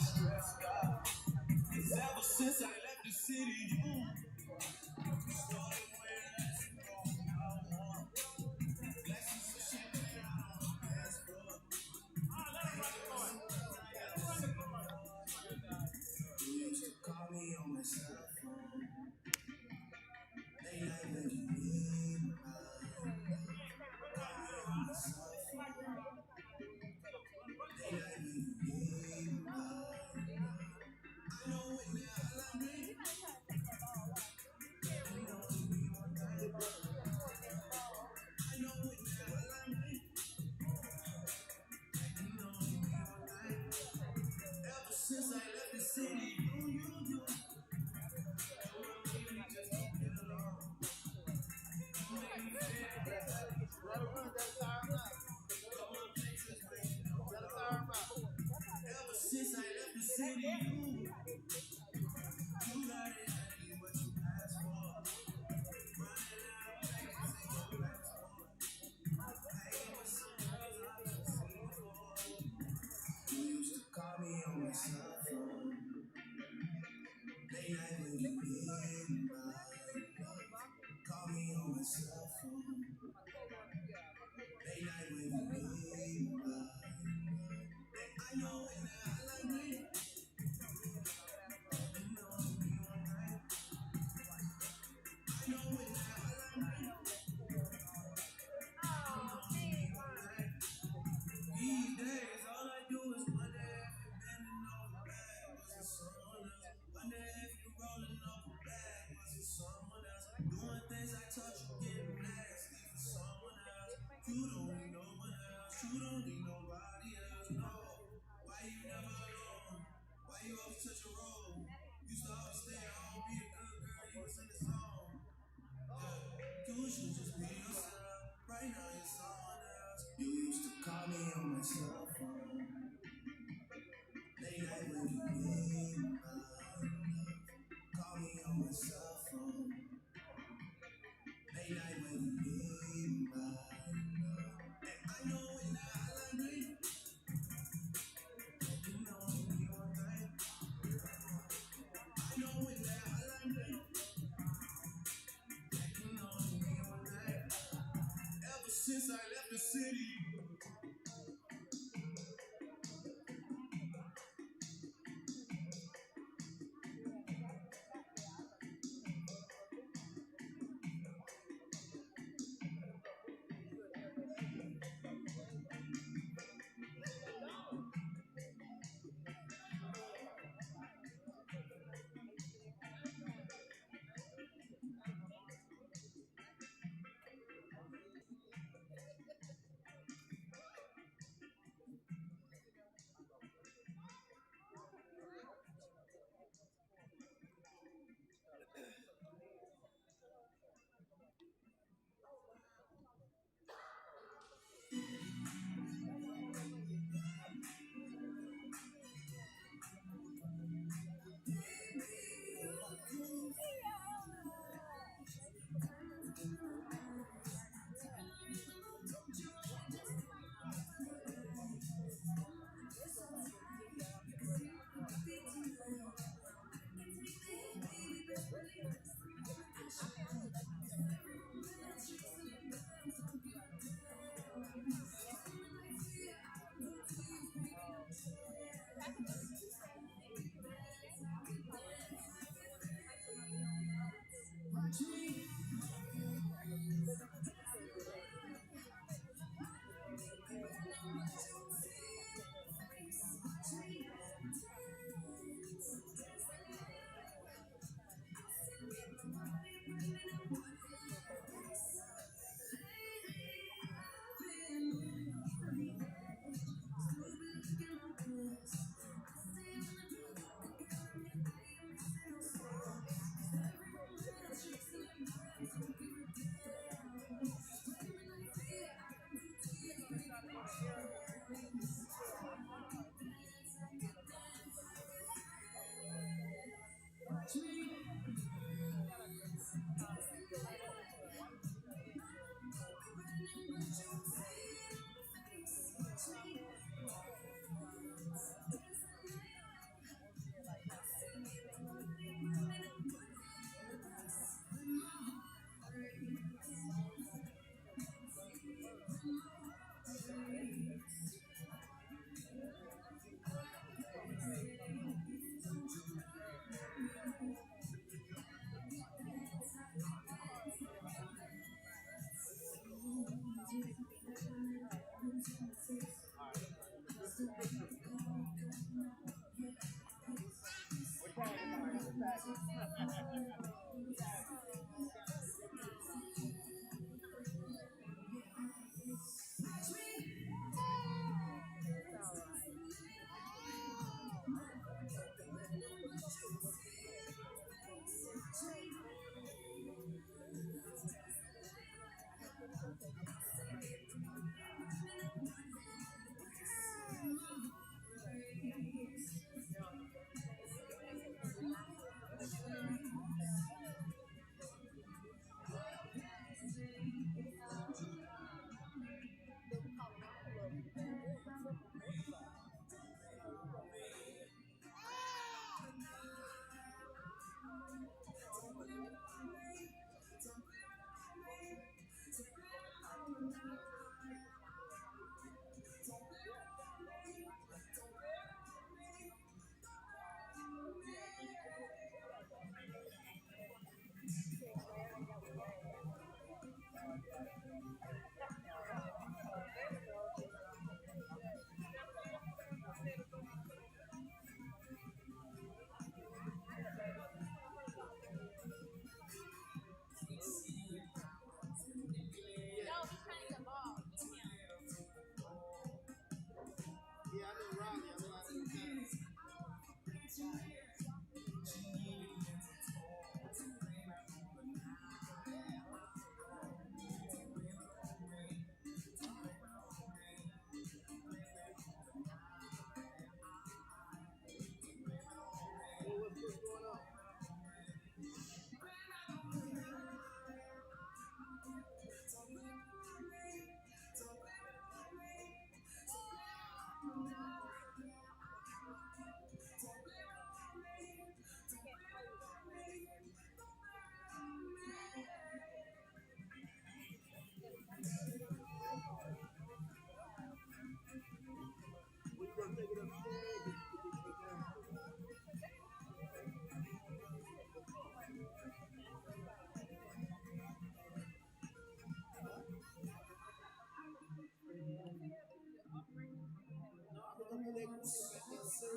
Yeah,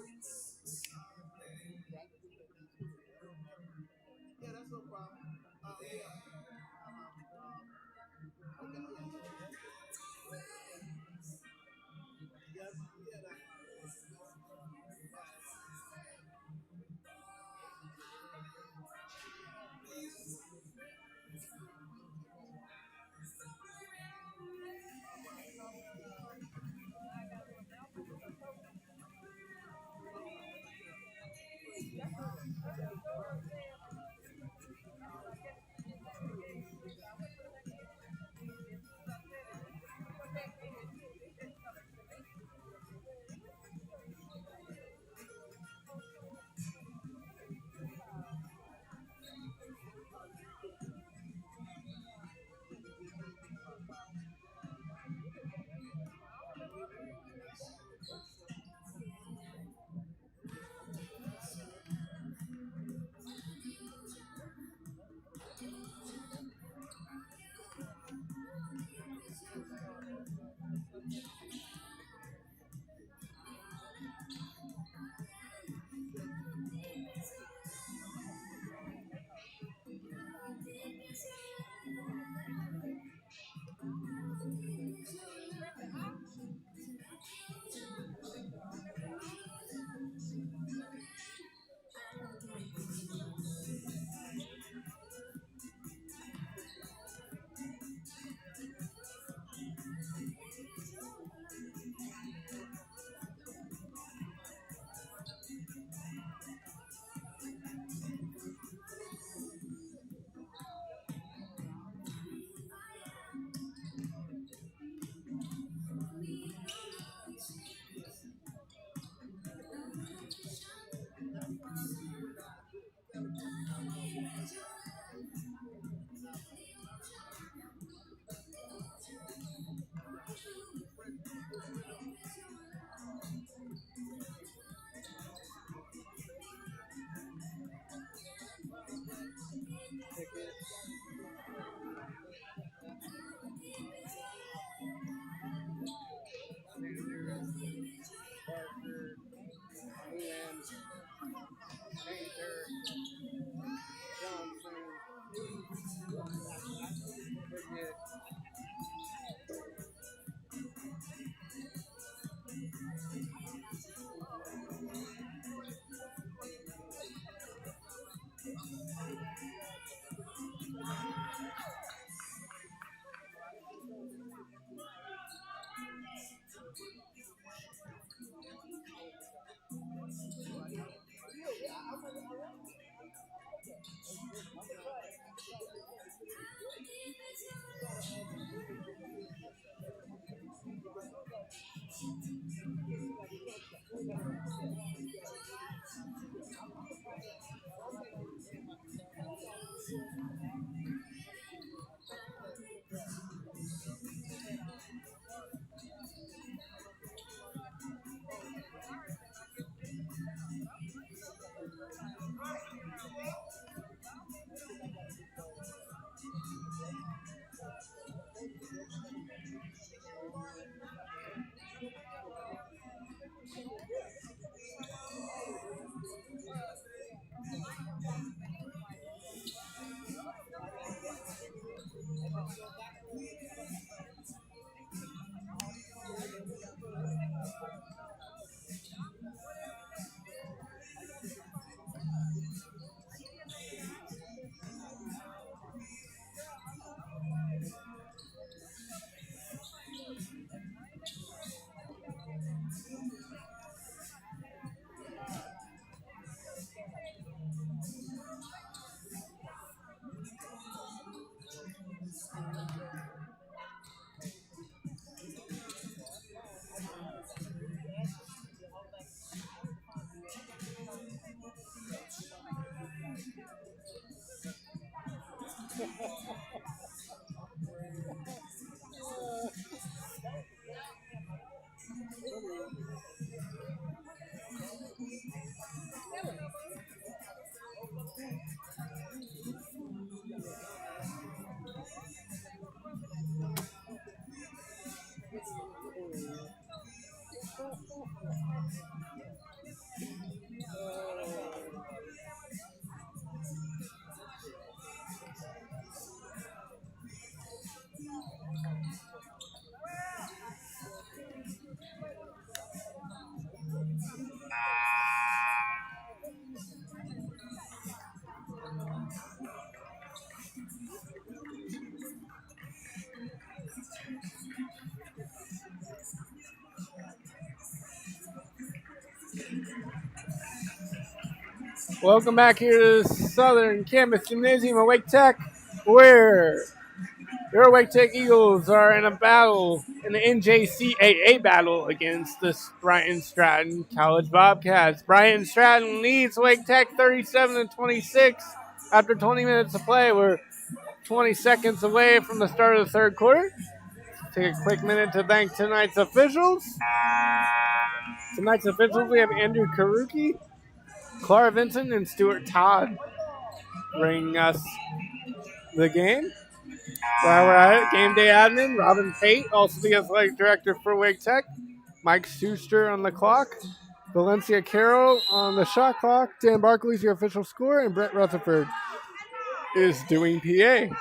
that's no problem. Yeah. Yes, yeah, Ticket. Sanders, Parker, Lynn, Painter, Johnson, Pickett, Welcome back here to Southern Campus Gymnasium at Wake Tech, where your Wake Tech Eagles are in a battle, in the NJCAA battle against the Bryant Stratton College Bobcats. Bryant Stratton leads Wake Tech 37-26 after 20 minutes of play. We're 20 seconds away from the start of the third quarter. Take a quick minute to thank tonight's officials. We have Andrew Karuki, Clara Vincent, and Stuart Todd bringing us the game. While we're at it, game day admin, Robin Pate, also the athletic director for Wake Tech, Mike Schuster on the clock, Valencia Carroll on the shot clock, Dan Barkley's your official scorer, and Brett Rutherford is doing PA.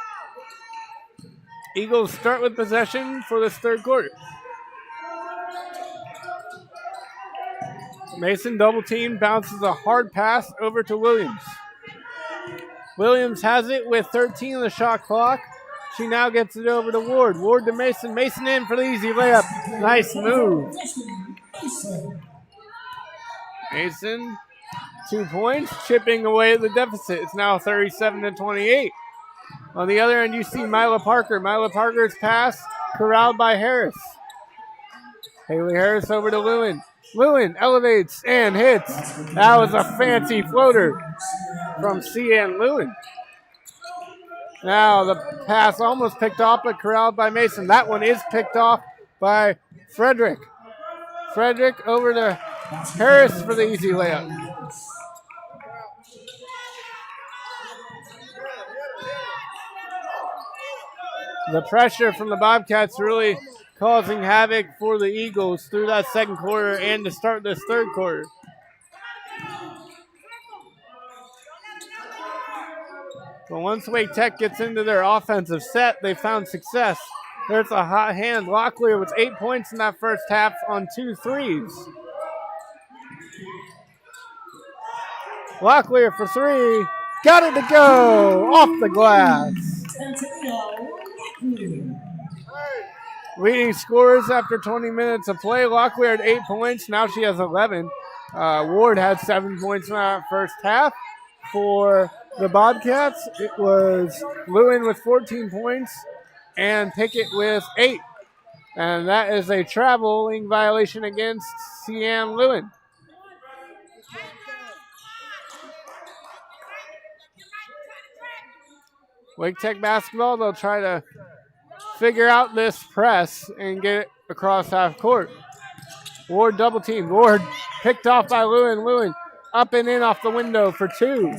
Eagles start with possession for this third quarter. Mason double team, bounces a hard pass over to Williams. Williams has it with 13 on the shot clock. She now gets it over to Ward. Ward to Mason. Mason in for the easy layup. Nice move. Mason, 2 points, chipping away at the deficit. It's now 37-28. On the other end, you see Mila Parker. Mila Parker's pass corralled by Harris. Haley Harris over to Lewin. Lewin elevates and hits. That was a fancy floater from C.N. Lewin. Now the pass almost picked off, but corralled by Mason. That one is picked off by Frederick. Frederick over to Harris for the easy layup. The pressure from the Bobcats really causing havoc for the Eagles through that second quarter and to start this third quarter. But once Wake Tech gets into their offensive set, they found success. There's a hot hand. Locklear with 8 points in that first half on 2 threes. Locklear for 3. Got it to go. Off the glass. Leading scorers after 20 minutes of play. Locklear had 8 points. Now she has 11. Ward had 7 points in that first half. For the Bobcats, it was Lewin with 14 points and Pickett with 8. And that is a traveling violation against Cian Lewin. Wake Tech basketball, they'll try to figure out this press and get it across half court. Ward double team. Ward picked off by Lewin. Lewin up and in off the window for 2.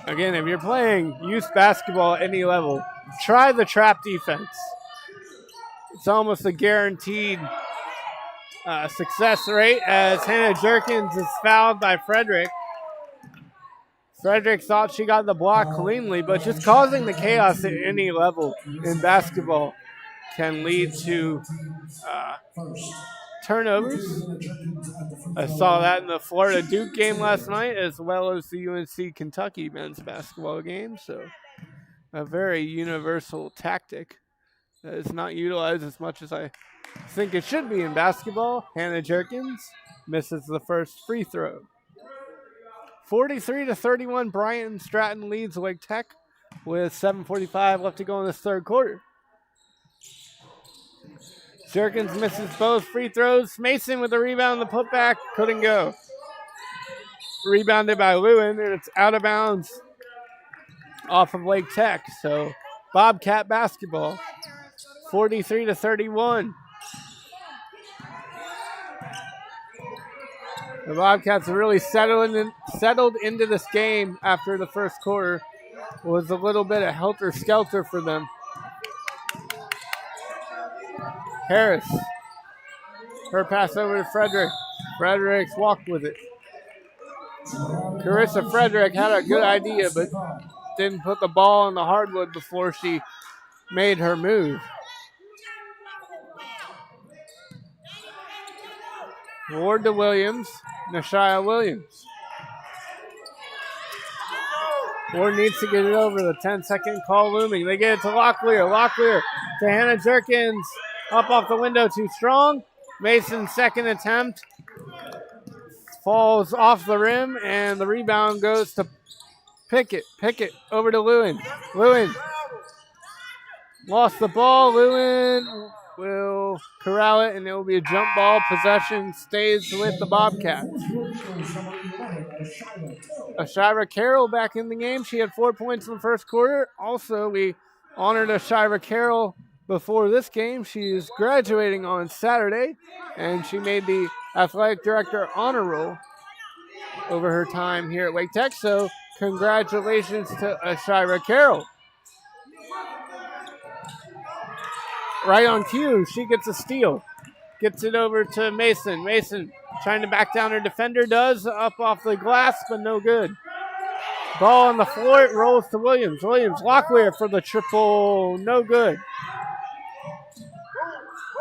Again, if you're playing youth basketball at any level, try the trap defense. It's almost a guaranteed success rate as Hannah Jerkins is fouled by Frederick. Frederick thought she got the block cleanly, but just causing the chaos at any level in basketball can lead to turnovers. I saw that in the Florida Duke game last night, as well as the UNC Kentucky men's basketball game. So a very universal tactic that is not utilized as much as I think it should be in basketball. Hannah Jerkins misses the first free throw. 43-31, Bryant Stratton leads Wake Tech with 7:45 left to go in this third quarter. Jerkins misses both free throws. Mason with the rebound, the putback couldn't go. Rebounded by Lewin, and it's out of bounds off of Wake Tech. So Bobcat basketball, 43-31. The Bobcats are really settled into this game after the first quarter. It was a little bit of helter-skelter for them. Harris. Her pass over to Frederick. Fredericks walked with it. Carissa Frederick had a good idea, but didn't put the ball on the hardwood before she made her move. Ward to Williams. Nashia Williams. Ward needs to get it over. The 10-second call looming. They get it to Locklear. Locklear to Hannah Jerkins. Up off the window, too strong. Mason's second attempt falls off the rim, and the rebound goes to Pickett. Pickett over to Lewin. Lewin lost the ball. Lewin will corral it, and it will be a jump ball. Possession stays with the Bobcats. Ashira Carroll back in the game. She had 4 points in the first quarter. Also, we honored Ashira Carroll before this game. She is graduating on Saturday, and she made the athletic director honor roll over her time here at Wake Tech. So congratulations to Ashira Carroll. Right on cue, she gets a steal. Gets it over to Mason. Mason trying to back down her defender. Does up off the glass, but no good. Ball on the floor. It rolls to Williams. Williams, Locklear for the triple. No good.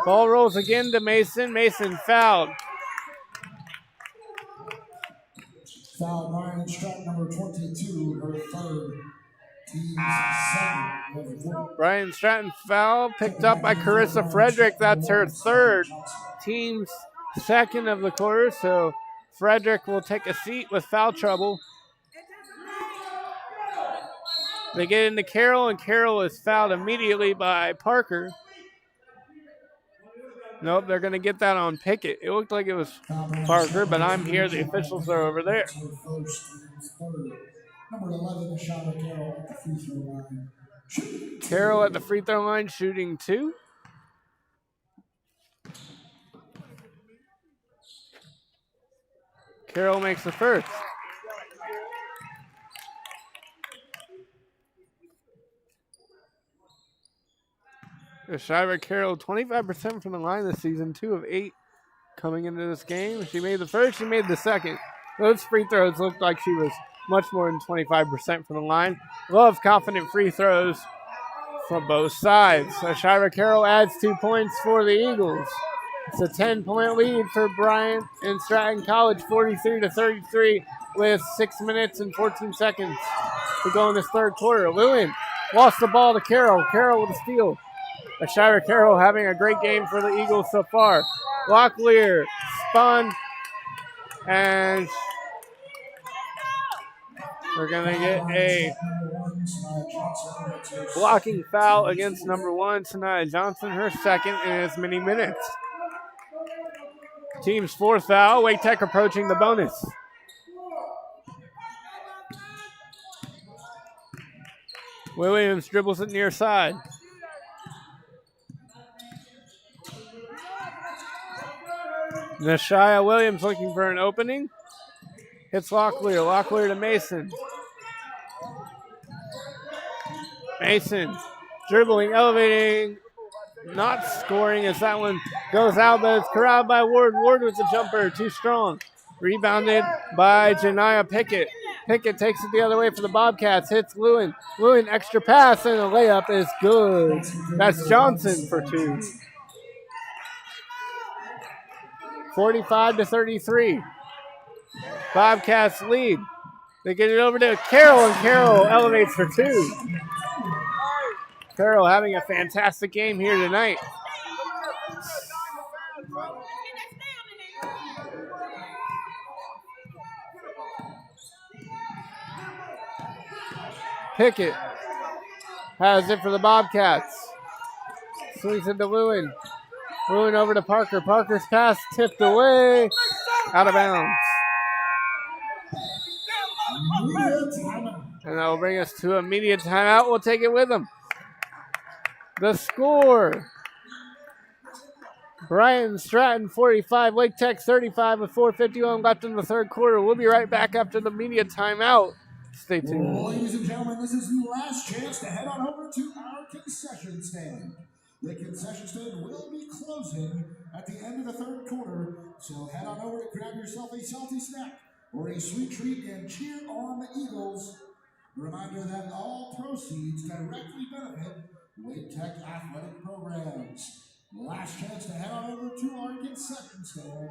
Ball rolls again to Mason. Mason fouled. Foul Bryant, Stratton, number 22, her third. Team's second. Brian Stratton foul picked up by Carissa Frederick. That's her third. Team's second of the quarter. So Frederick will take a seat with foul trouble. They get into Carroll, and Carroll is fouled immediately by Parker. Nope, they're going to get that on Pickett. It looked like it was Parker, but I'm here. The officials are over there. Number 11, Ashira Carroll at the free throw line. Carroll at the free throw line, shooting 2. Carroll makes the first. Ashira Carroll, 25% from the line this season, 2 of 8 coming into this game. She made the first, she made the second. Those free throws looked like she was much more than 25% from the line. Love confident free throws from both sides. Ashira Carroll adds 2 points for the Eagles. It's a 10-point lead for Bryant and Stratton College, 43-33, with 6 minutes and 14 seconds to go in this third quarter. Lewin lost the ball to Carroll. Carroll with a steal. Ashira Carroll having a great game for the Eagles so far. Locklear spun, and we're going to get a blocking foul against number 1, Sanaya Johnson, her second in as many minutes. Team's fourth foul. Wake Tech approaching the bonus. Williams dribbles it near side. Nashia Williams looking for an opening. Hits Locklear. Locklear to Mason. Mason dribbling, elevating, not scoring as that one goes out, but it's corralled by Ward. Ward with the jumper, too strong. Rebounded by Janiyah Pickett. Pickett takes it the other way for the Bobcats. Hits Lewin. Lewin, extra pass, and the layup is good. That's Johnson for 2. 45-33. Bobcats lead. They get it over to Carroll, and Carroll elevates for 2. Carroll having a fantastic game here tonight. Pickett has it for the Bobcats. Swings it to Lewin. Lewin over to Parker. Parker's pass tipped away. Out of bounds. And that will bring us to a immediate timeout. We'll take it with them. The score. Bryant Stratton 45, Wake Tech 35 with 4:51 left in the third quarter. We'll be right back after the media timeout. Stay tuned. Ladies and gentlemen, this is the last chance to head on over to our concession stand. The concession stand will be closing at the end of the third quarter, so head on over to grab yourself a salty snack or a sweet treat and cheer on the Eagles. Reminder that all proceeds directly benefit Wake Tech athletic programs. Last chance to head on over to our concession stand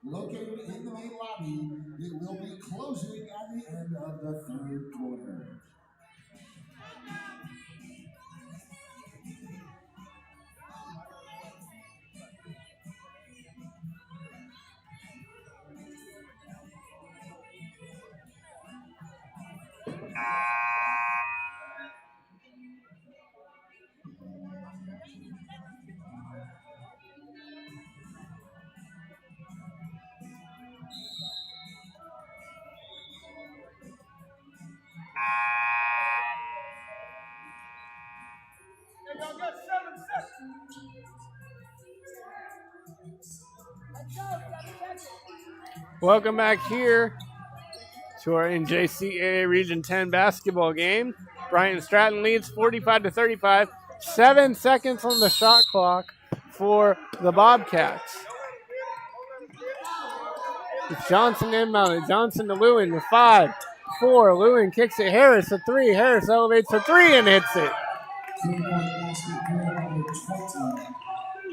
located in the main lobby. It will be closing at the end of the third quarter. Welcome back here to our NJCAA Region 10 basketball game. Bryant Stratton leads 45-35. 7 seconds on the shot clock for the Bobcats. It's Johnson inbounded. Johnson to Lewin with 5, 4. Lewin kicks it. Harris a 3. Harris elevates for 3 and hits it. 3-point basket for number 20,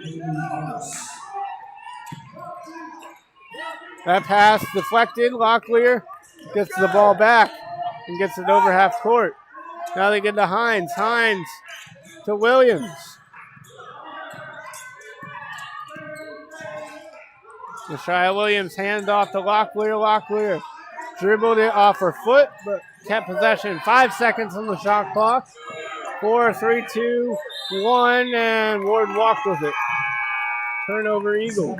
Haley Harris. That pass deflected. Locklear gets the ball back and gets it over half court. Now they get to Hines. Hines to Williams. Nashia Williams hands off to Locklear. Locklear dribbled it off her foot, but kept possession. 5 seconds on the shot clock. 4, 3, 2, 1, and Ward walked with it. Turnover Eagles.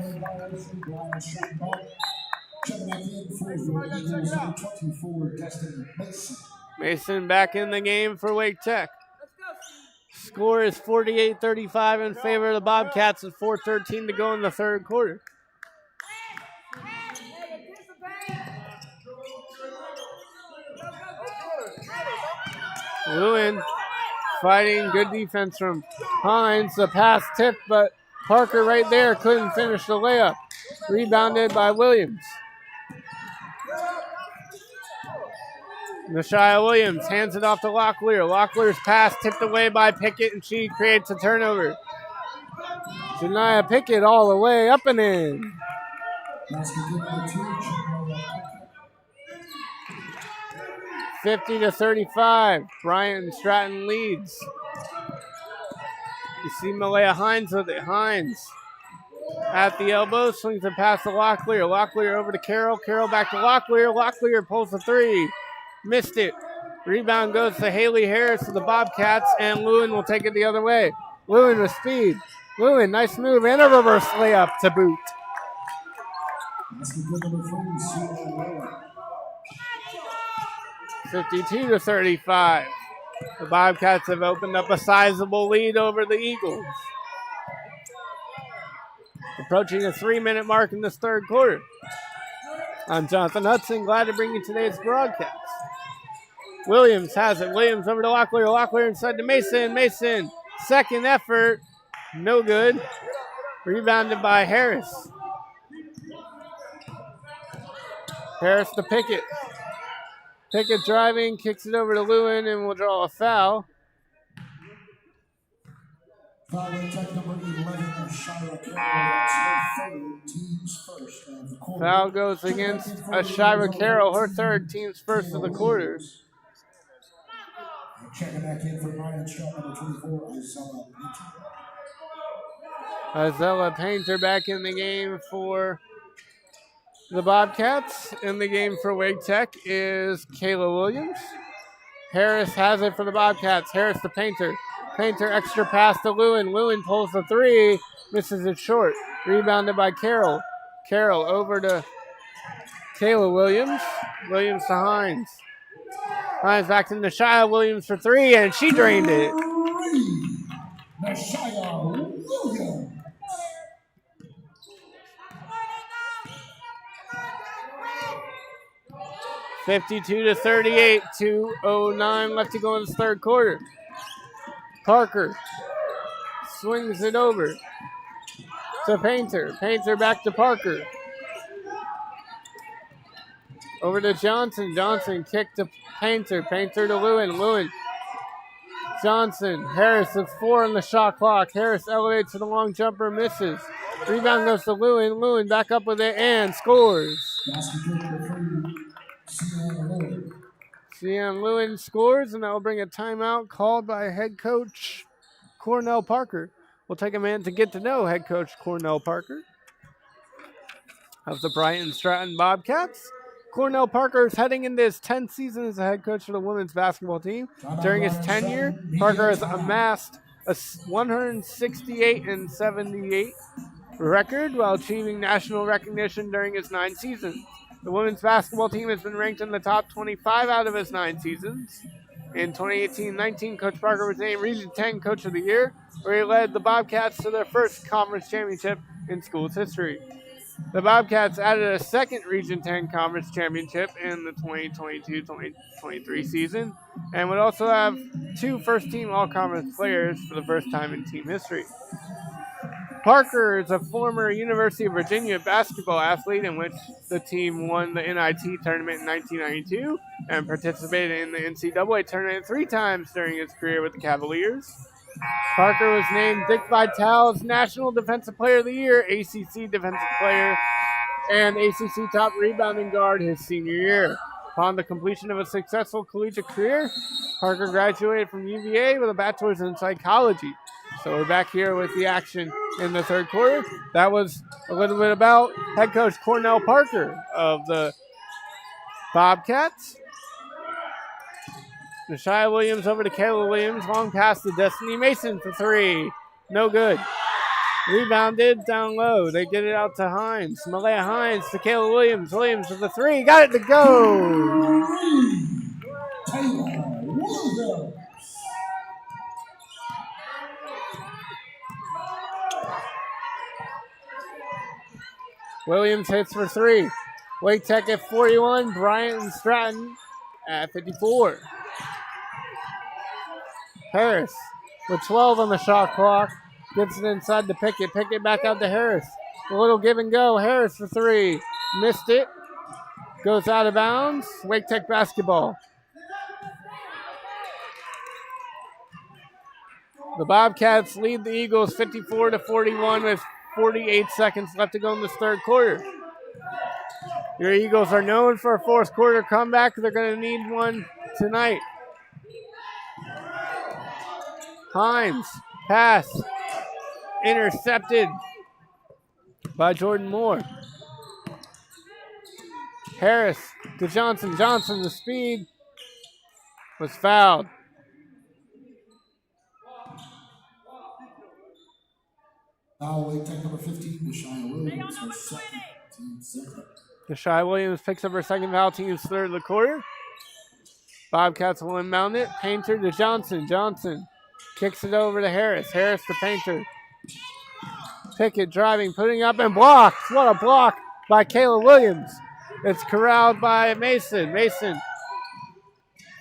Mason back in the game for Wake Tech. Score is 48-35 in favor of the Bobcats with 4:13 to go in the third quarter. Lewin fighting, good defense from Hines. The pass tipped, but Parker right there couldn't finish the layup. Rebounded by Williams. Nashia Williams hands it off to Locklear. Locklear's pass tipped away by Pickett, and she creates a turnover. Shania Pickett all the way up and in. 50-35. Bryant and Stratton leads. You see Malaya Hines with it. Hines at the elbow, swings it past to Locklear. Locklear over to Carroll. Carroll back to Locklear. Locklear pulls the 3. Missed it. Rebound goes to Haley Harris of the Bobcats, and Lewin will take it the other way. Lewin with speed. Lewin, nice move, and a reverse layup to boot. 52-35. The Bobcats have opened up a sizable lead over the Eagles. Approaching the 3-minute mark in this third quarter. I'm Jonathan Hudson, glad to bring you today's broadcast. Williams has it. Williams over to Locklear. Locklear inside to Mason. Mason, second effort. No good. Rebounded by Harris. Harris to Pickett. Pickett driving, kicks it over to Lewin, and will draw a foul. Foul attack number 11, Shira Carroll. That's her third, team's first of the quarter. Foul goes against Shira Carroll, her third, team's first of the quarter. Checking back in for Bryant, shot number 24, Isella Painter. Isella Painter back in the game for the Bobcats. In the game for Wake Tech is Kayla Williams. Harris has it for the Bobcats. Harris to Painter. Painter extra pass to Lewin. Lewin pulls the 3. Misses it short. Rebounded by Carroll. Carroll over to Kayla Williams. Williams to Hines. Hines back to Nashia Williams for 3, and she drained it. Nashia Williams. (52-38). 2:09 left to go in this third quarter. Parker swings it over to Painter. Painter back to Parker. Over to Johnson. Johnson kick to Painter. Painter to Lewin. Lewin. Johnson. Harris with 4 on the shot clock. Harris elevates to the long jumper. Misses. Rebound goes to Lewin. Lewin back up with it and scores. Cian Lewin scores, and that will bring a timeout called by head coach Cornell Parker. We'll take a minute to get to know head coach Cornell Parker of the Bryant and Stratton Bobcats. Cornell Parker is heading into his 10th season as a head coach for the women's basketball team. During his tenure, Parker has amassed a 168-78 record while achieving national recognition during his 9 seasons. The women's basketball team has been ranked in the top 25 out of his 9 seasons. In 2018-19, Coach Parker was named Region 10 Coach of the Year, where he led the Bobcats to their first conference championship in school's history. The Bobcats added a second Region 10 conference championship in the 2022-2023 season and would also have 2 first-team all-conference players for the first time in team history. Parker is a former University of Virginia basketball athlete in which the team won the NIT tournament in 1992 and participated in the NCAA tournament 3 times during his career with the Cavaliers. Parker was named Dick Vitale's National Defensive Player of the Year, ACC Defensive Player, and ACC Top Rebounding Guard his senior year. Upon the completion of a successful collegiate career, Parker graduated from UVA with a bachelor's in psychology. So we're back here with the action in the third quarter. That was a little bit about head coach Cornell Parker of the Bobcats. Nashia Williams over to Kayla Williams. Long pass to Destiny Mason for 3. No good. Rebounded down low. They get it out to Hines. Malaya Hines to Kayla Williams. Williams with the 3. Got it to go. Williams hits for 3. Wake Tech at 41. Bryant and Stratton at 54. Harris with 12 on the shot clock. Gets it inside to Pickett. Pickett back out to Harris. A little give and go. Harris for 3. Missed it. Goes out of bounds. Wake Tech basketball. The Bobcats lead the Eagles 54-41 with 48 seconds left to go in this third quarter. Your Eagles are known for a fourth quarter comeback. They're going to need one tonight. Hines, pass, intercepted by Jordan Moore. Harris to Johnson. Johnson, the speed, was fouled. Now Wake Tech number 15, Nashia Williams, her second, team second. Nashia Williams picks up her second foul, team's third of the quarter. Bobcats will inbound it. Painter to Johnson. Johnson kicks it over to Harris. Harris to Painter. Pickett driving, putting up and blocked. What a block by Kayla Williams. It's corralled by Mason. Mason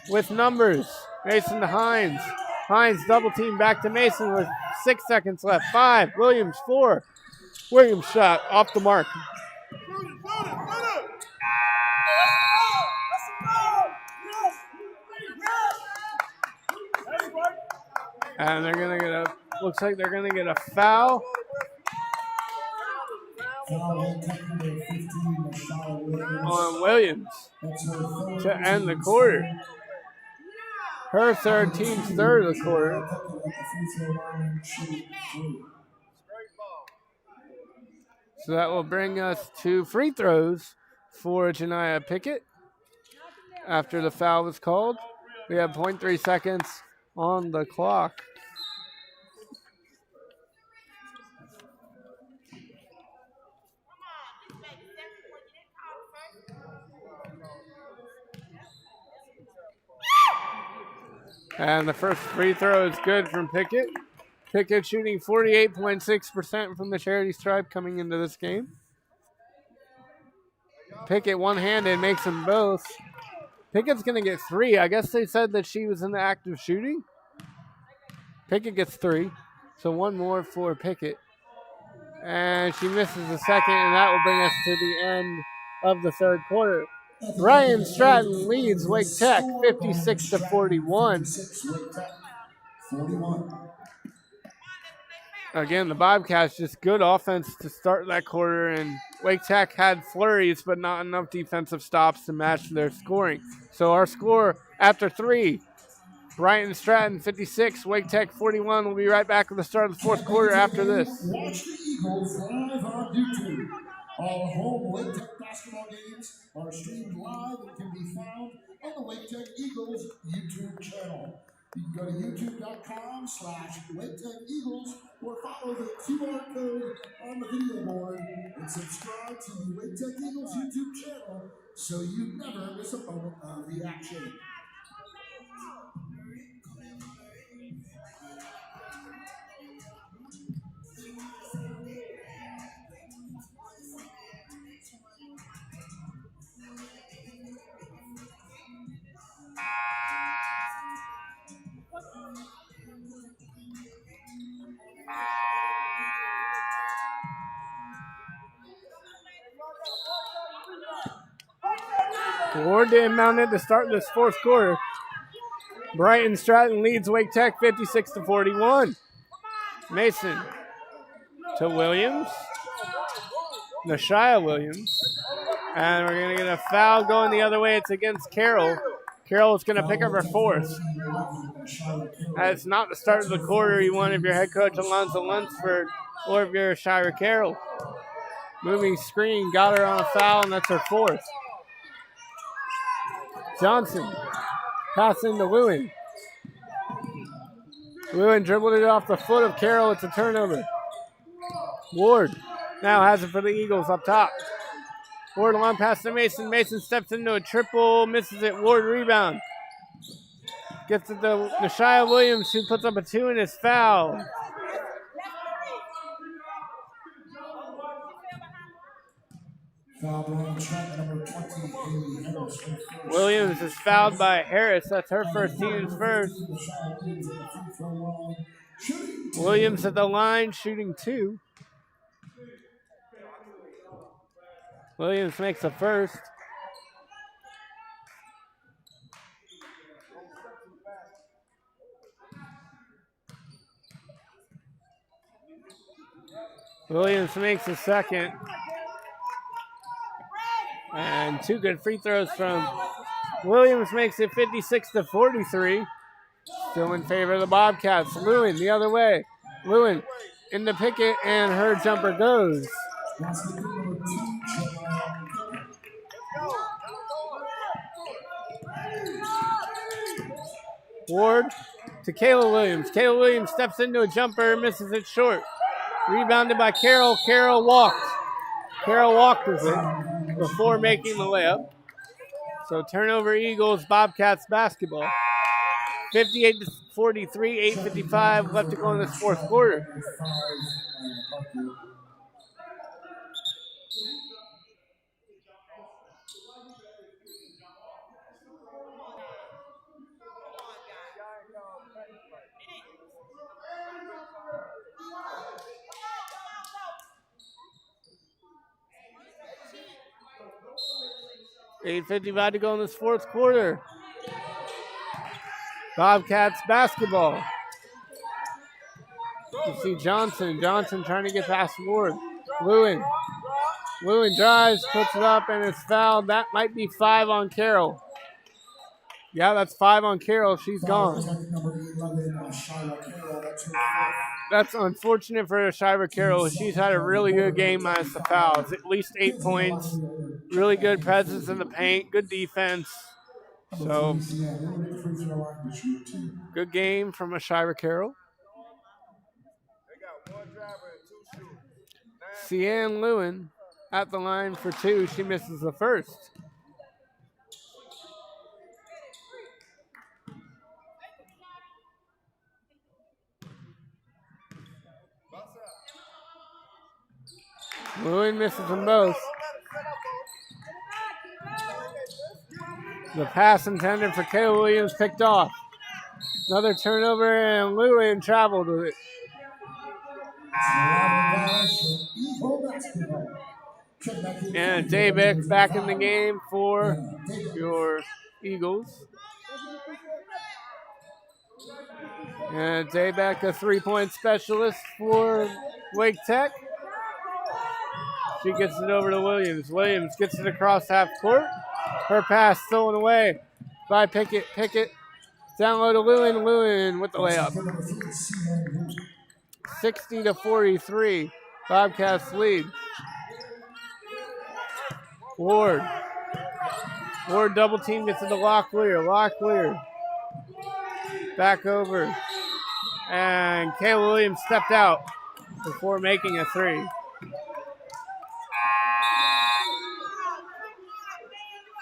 with numbers. Mason to Hines. Hines double team back to Mason with 6 seconds left. 5. Williams 4. Williams shot off the mark. And they're going to get looks like they're going to get a foul. On Williams to end the quarter. Her third, team's third of the quarter. So that will bring us to free throws for Janiah Pickett. After the foul was called, we have 0.3 seconds on the clock. And the first free throw is good from Pickett. Pickett shooting 48.6% from the charity stripe coming into this game. Pickett one-handed makes them both. Pickett's going to get 3. I guess they said that she was in the act of shooting. Pickett gets 3. So one more for Pickett. And she misses the second, and that will bring us to the end of the third quarter. Ryan Stratton leads Wake Tech 56-41. Again, the Bobcats just good offense to start that quarter, and Wake Tech had flurries but not enough defensive stops to match their scoring. So our score after 3, Bryant Stratton 56, Wake Tech 41. We'll be right back at the start of the fourth quarter after this. Watch the Eagles live on YouTube. All home Wake Tech basketball games are streamed live and can be found on the Wake Tech Eagles YouTube channel. You can go to youtube.com/WakeTechEagles or follow the QR code on the video board and subscribe to the Wake Tech Eagles YouTube channel so you never miss a moment of the action. Ward didn't mount it to start this fourth quarter. Bryant and Stratton leads Wake Tech 56-41. Mason to Williams. Nashia Williams. And we're going to get a foul going the other way. It's against Carroll. Carroll is going to pick up her fourth. That's not the start of the quarter you want if you're head coach Alonzo Lunsford or if you're Shira Carroll. Moving screen, got her on a foul, and that's her fourth. Johnson passing to Lewin. Lewin dribbled it off the foot of Carroll. It's a turnover. Ward now has it for the Eagles up top. Ward long pass to Mason. Mason steps into a triple, misses it. Ward rebound. Gets it to Nashia Williams, who puts up a 2 in his foul. Williams is fouled by Harris. That's her first, team's first. Williams at the line, shooting 2. Williams makes the first. Williams makes the second. And 2 good free throws from Williams makes it 56-43. Still in favor of the Bobcats. Lewin the other way. Lewin in the picket, and her jumper goes. Ward to Kayla Williams. Kayla Williams steps into a jumper, misses it short. Rebounded by Carroll. Carroll walked. Carroll walked with it before making the layup. So turnover Eagles, Bobcats basketball. 58-43, 8:55 left to go in this fourth quarter. $8:55 to go in this fourth quarter. Bobcats basketball. You see Johnson. Johnson trying to get past Ward. Lewin. Lewin drives, puts it up, and it's fouled. That might be 5 on Carroll. Yeah, that's 5 on Carroll. She's gone. That's unfortunate for Shira Carroll. She's had a really good game minus the fouls. At least 8 points. Really good presence in the paint. Good defense. So, good game from Shira Carroll. Cian Lewin at the line for 2. She misses the first. Lewin misses them both. The pass intended for Kayla Williams picked off. Another turnover, and Lewin traveled with it. And Daybeck back in the game for your Eagles. And Daybeck, a 3-point specialist for Wake Tech. She gets it over to Williams. Williams gets it across half court. Her pass stolen away by Pickett. Pickett down low to Lewin. Lewin with the layup. 60-43. Bobcats lead. Ward Ward double team gets into Locklear. Locklear back over. And Kayla Williams stepped out before making a three.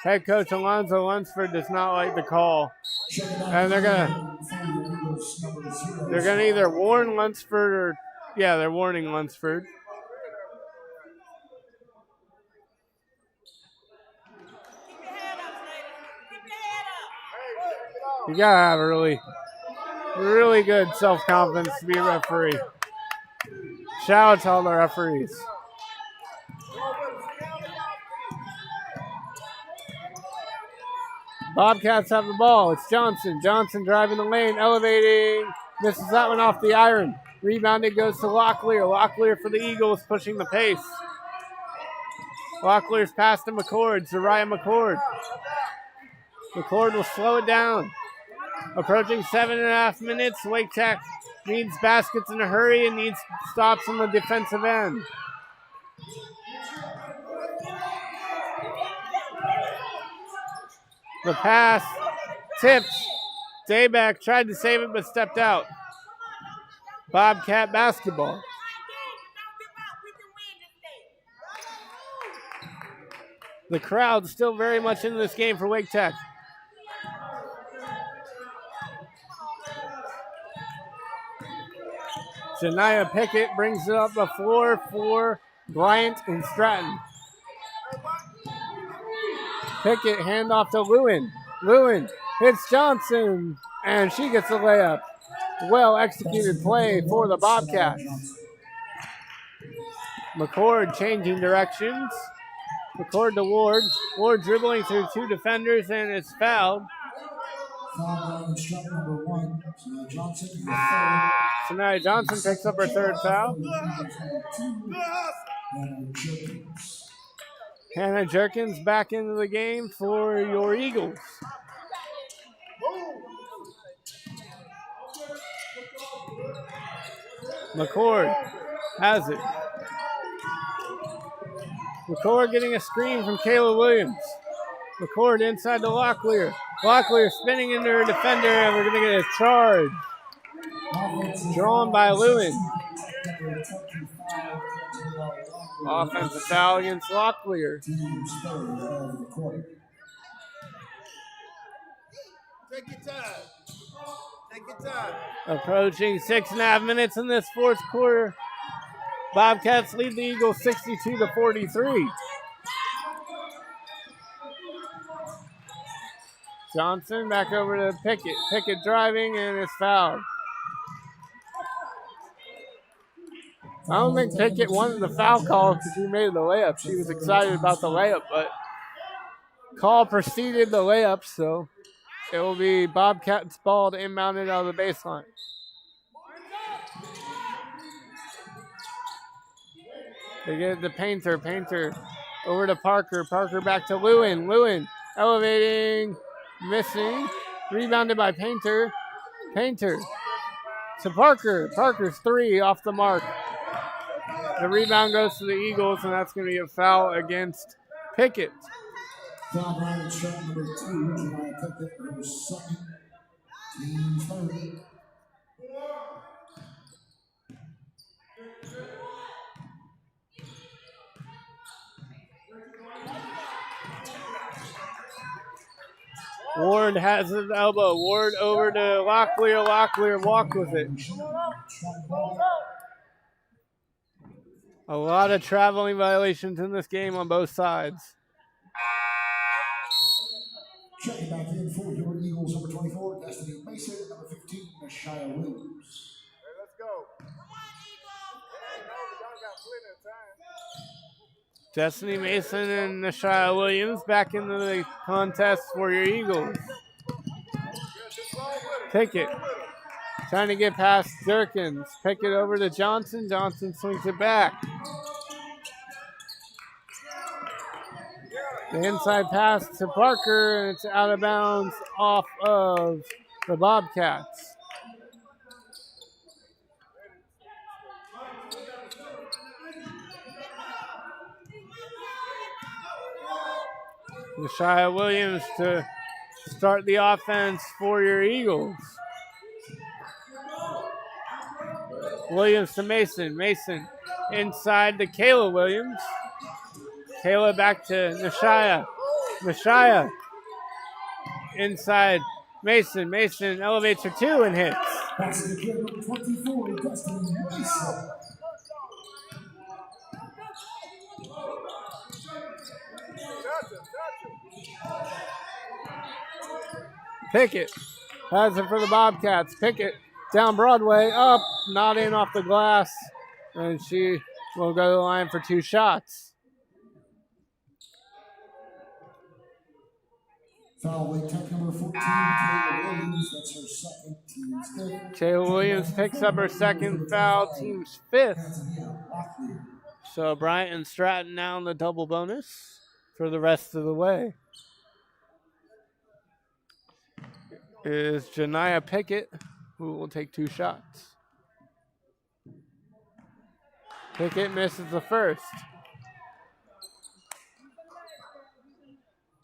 Head coach Alonzo Lunsford does not like the call. And they're gonna either warn Lunsford or they're warning Lunsford. You gotta have a really good self-confidence to be a referee. Shout out to all the referees. Bobcats have the ball. It's Johnson. Johnson driving the lane, elevating. Misses that one off the iron. Rebounded goes to Locklear. Locklear for the Eagles, pushing the pace. Locklear's pass to McCord. Zariah McCord. McCord will slow it down. Approaching 7.5 minutes. Wake Tech needs baskets in a hurry and needs stops on the defensive end. The pass tips. Dayback tried to save it but stepped out. Bobcat basketball. The crowd's still very much into this game for Wake Tech. Shania Pickett brings it up the floor for Bryant and Stratton. Pickett handoff to Lewin. Lewin hits Johnson, and she gets the layup. Well executed play for the Bobcats. McCord changing directions. McCord to Ward. Ward dribbling through two defenders, and it's fouled. Shania Johnson picks up her third foul. Hannah Jerkins back into the game for your Eagles. McCord has it. McCord getting a screen from Kayla Williams. McCord inside to Locklear. Locklear spinning into her defender, and we're going to get a charge. Drawn by Lewin. Offensive foul against Locklear. Take your time. Take your time. Approaching 6.5 minutes in this fourth quarter. Bobcats lead the Eagles 62-43. Johnson back over to Pickett. Pickett driving and is fouled. I don't think Pickett wanted the foul call because she made the layup. She was excited about the layup, but call preceded the layup, so it will be Bobcats ball to inbound it out of the baseline. They get it to Painter. Painter over to Parker. Parker back to Lewin. Lewin elevating, missing. Rebounded by Painter. Painter to Parker. Parker's three off the mark. The rebound goes to the Eagles, and that's going to be a foul against Pickett. Foul line shot number 2, July Pickett, number 2nd, team third. Ward has his elbow. Ward over to Locklear. Locklear walked with it. A lot of traveling violations in this game on both sides. Checking back in for your Eagles, number 24, Destiny Mason, number 15, Shia Williams. Hey, let's go. Destiny Mason and Nashia Williams back into the contest for your Eagles. Pickett trying to get past Jerkins. Pickett over to Johnson. Johnson swings it back. The inside pass to Parker, and it's out of bounds off of the Bobcats. Nashia Williams to start the offense for your Eagles. Williams to Mason. Mason inside to Kayla Williams. Kayla back to Nashia. Nashia inside Mason. Mason elevates for two and hits. Passing to number 24, Destiny Mason. Pickett has it for the Bobcats. Pickett down Broadway, up, not in off the glass, and she will go to the line for two shots. Foul Wake Tech number 14, Kayla Williams. That's her second, team's fifth. Kayla Williams picks up her second foul, team's fifth. So Bryant and Stratton now in the double bonus for the rest of the way. Is Janiah Pickett, who will take two shots. Pickett misses the first.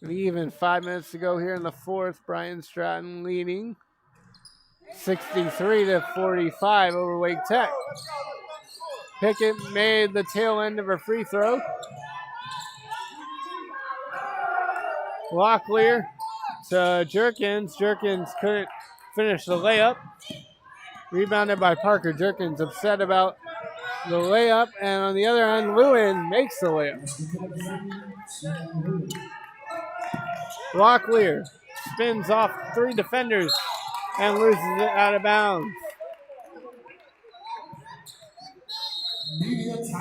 And even 5 minutes to go here in the fourth. Bryant Stratton leading 63-45 over Wake Tech. Pickett made the tail end of her free throw. Locklear to Jerkins. Jerkins couldn't finish the layup. Rebounded by Parker. Jerkins upset about the layup. And on the other end, Lewin makes the layup. Locklear spins off three defenders and loses it out of bounds.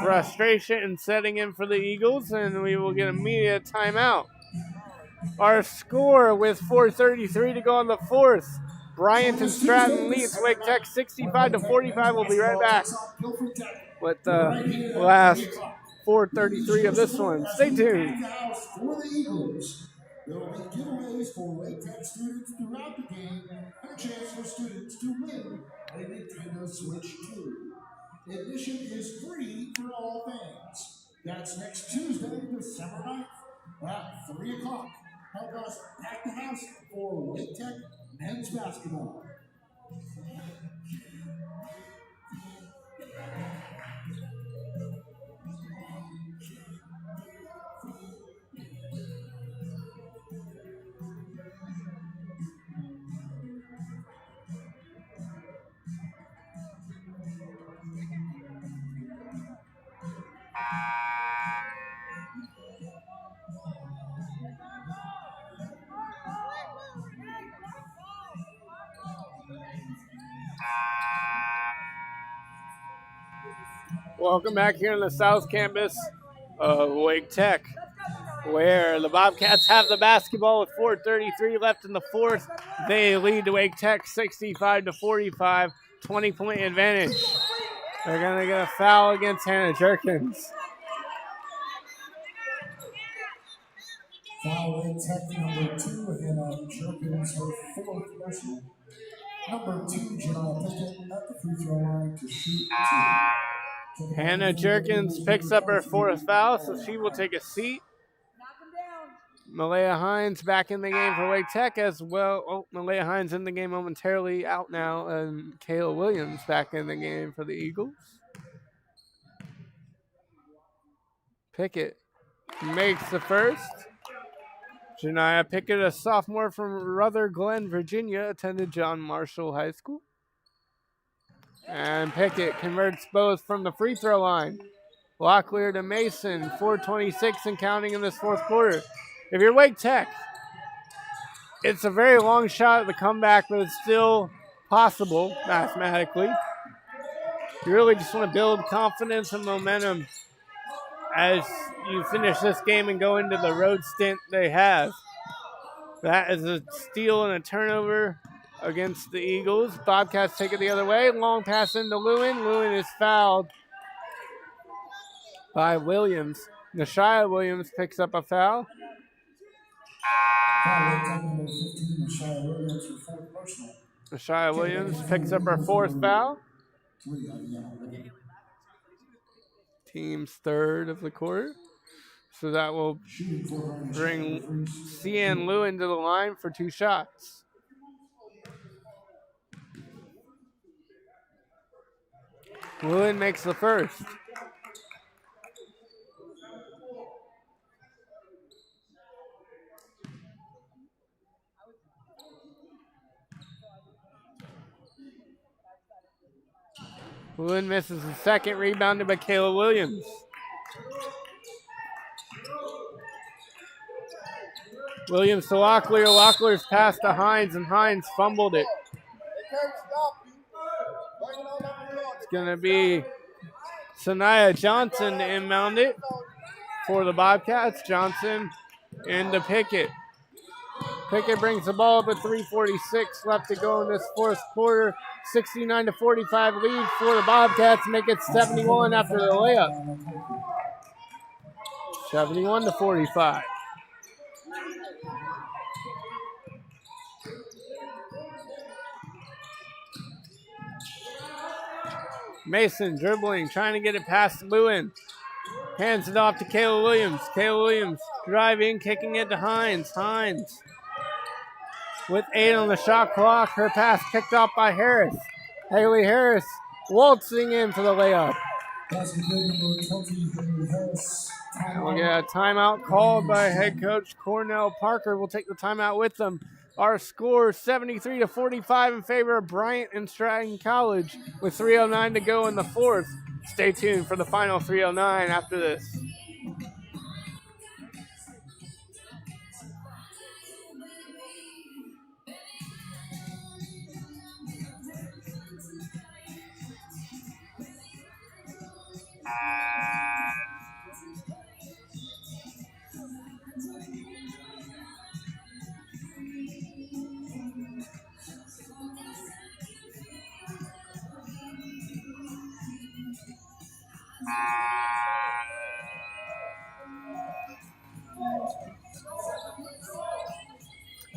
Frustration setting in for the Eagles, and we will get a media timeout. Our score with 4:33 to go in the fourth. Bryant and Stratton leads Wake Tech 65-45. We'll be right back with the last 4:33 of this one. Stay tuned. There will be giveaways for Wake Tech students throughout the game and a chance for students to win a Nintendo Switch 2. Admission is free for all fans. That's next Tuesday, December 9th at 3 o'clock. Help us pack the house for Wake Tech men's basketball. Welcome back here on the South Campus of Wake Tech, where the Bobcats have the basketball with 4:33 left in the fourth. They lead to Wake Tech 65-45, 20-point advantage. They're going to get a foul against Hannah Jerkins. Foul Wake Tech number 2, Hannah Jerkins, her fourth personal. Number 2, Janiah Pickett at the free throw line to shoot 2. Hannah Jerkins picks up her fourth foul, so she will take a seat. Malaya Hines back in the game for Wake Tech as well. Oh, Malaya Hines in the game momentarily, out now, and Kayla Williams back in the game for the Eagles. Pickett makes the first. Janiah Pickett, a sophomore from Ruther Glen, Virginia, attended John Marshall High School. And Pickett converts both from the free throw line. Locklear to Mason, 4:26 and counting in this fourth quarter. If you're Wake Tech, it's a very long shot at the comeback, but it's still possible mathematically. You really just want to build confidence and momentum as you finish this game and go into the road stint they have. That is a steal and a turnover against the Eagles. Bobcats take it the other way. Long pass into Lewin. Lewin is fouled by Williams. Nashia Williams picks up a foul. Foul 15, Nashia Williams, her fourth personal. Nashia Williams picks up her fourth foul. Team's third of the quarter. So that will bring Cian Lewin to the line for 2 shots. Lewin makes the first. Lewin misses the second, rebounded by Kayla Williams. Williams to Locklear. Locklear's pass to Hines, and Hines fumbled it. It's going to be Sanaya Johnson to inbound it for the Bobcats. Johnson into Pickett. Pickett brings the ball up at 3:46 left to go in this fourth quarter. 69-45 lead for the Bobcats. Make it 71 after the layup. 71-45. Mason dribbling, trying to get it past Lewin. Hands it off to Kayla Williams. Kayla Williams driving, kicking it to Hines. Hines with 8 on the shot clock. Her pass kicked off by Harris. Haley Harris waltzing in for the layup. And we'll get a timeout called by head coach Cornell Parker. We'll take the timeout with them. Our score 73-45 in favor of Bryant and Stratton College with 3:09 to go in the fourth. Stay tuned for the final 3:09 after this.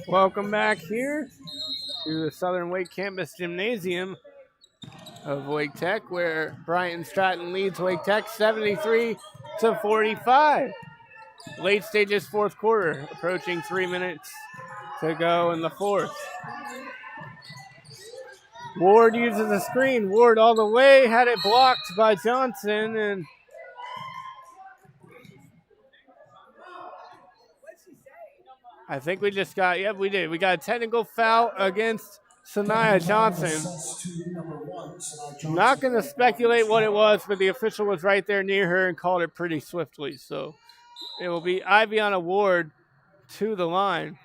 Welcome back here to the Southern Wake Campus Gymnasium of Wake Tech, where Bryant and Stratton leads Wake Tech 73-45. Late stages fourth quarter, approaching 3 minutes to go in the fourth. Ward uses a screen. Ward all the way, had it blocked by Johnson, and I think we just got, yep, we did. We got a technical foul against Sanaya Johnson. I'm not going to speculate what it was, but the official was right there near her and called it pretty swiftly. So it will be Iviana Ward to the line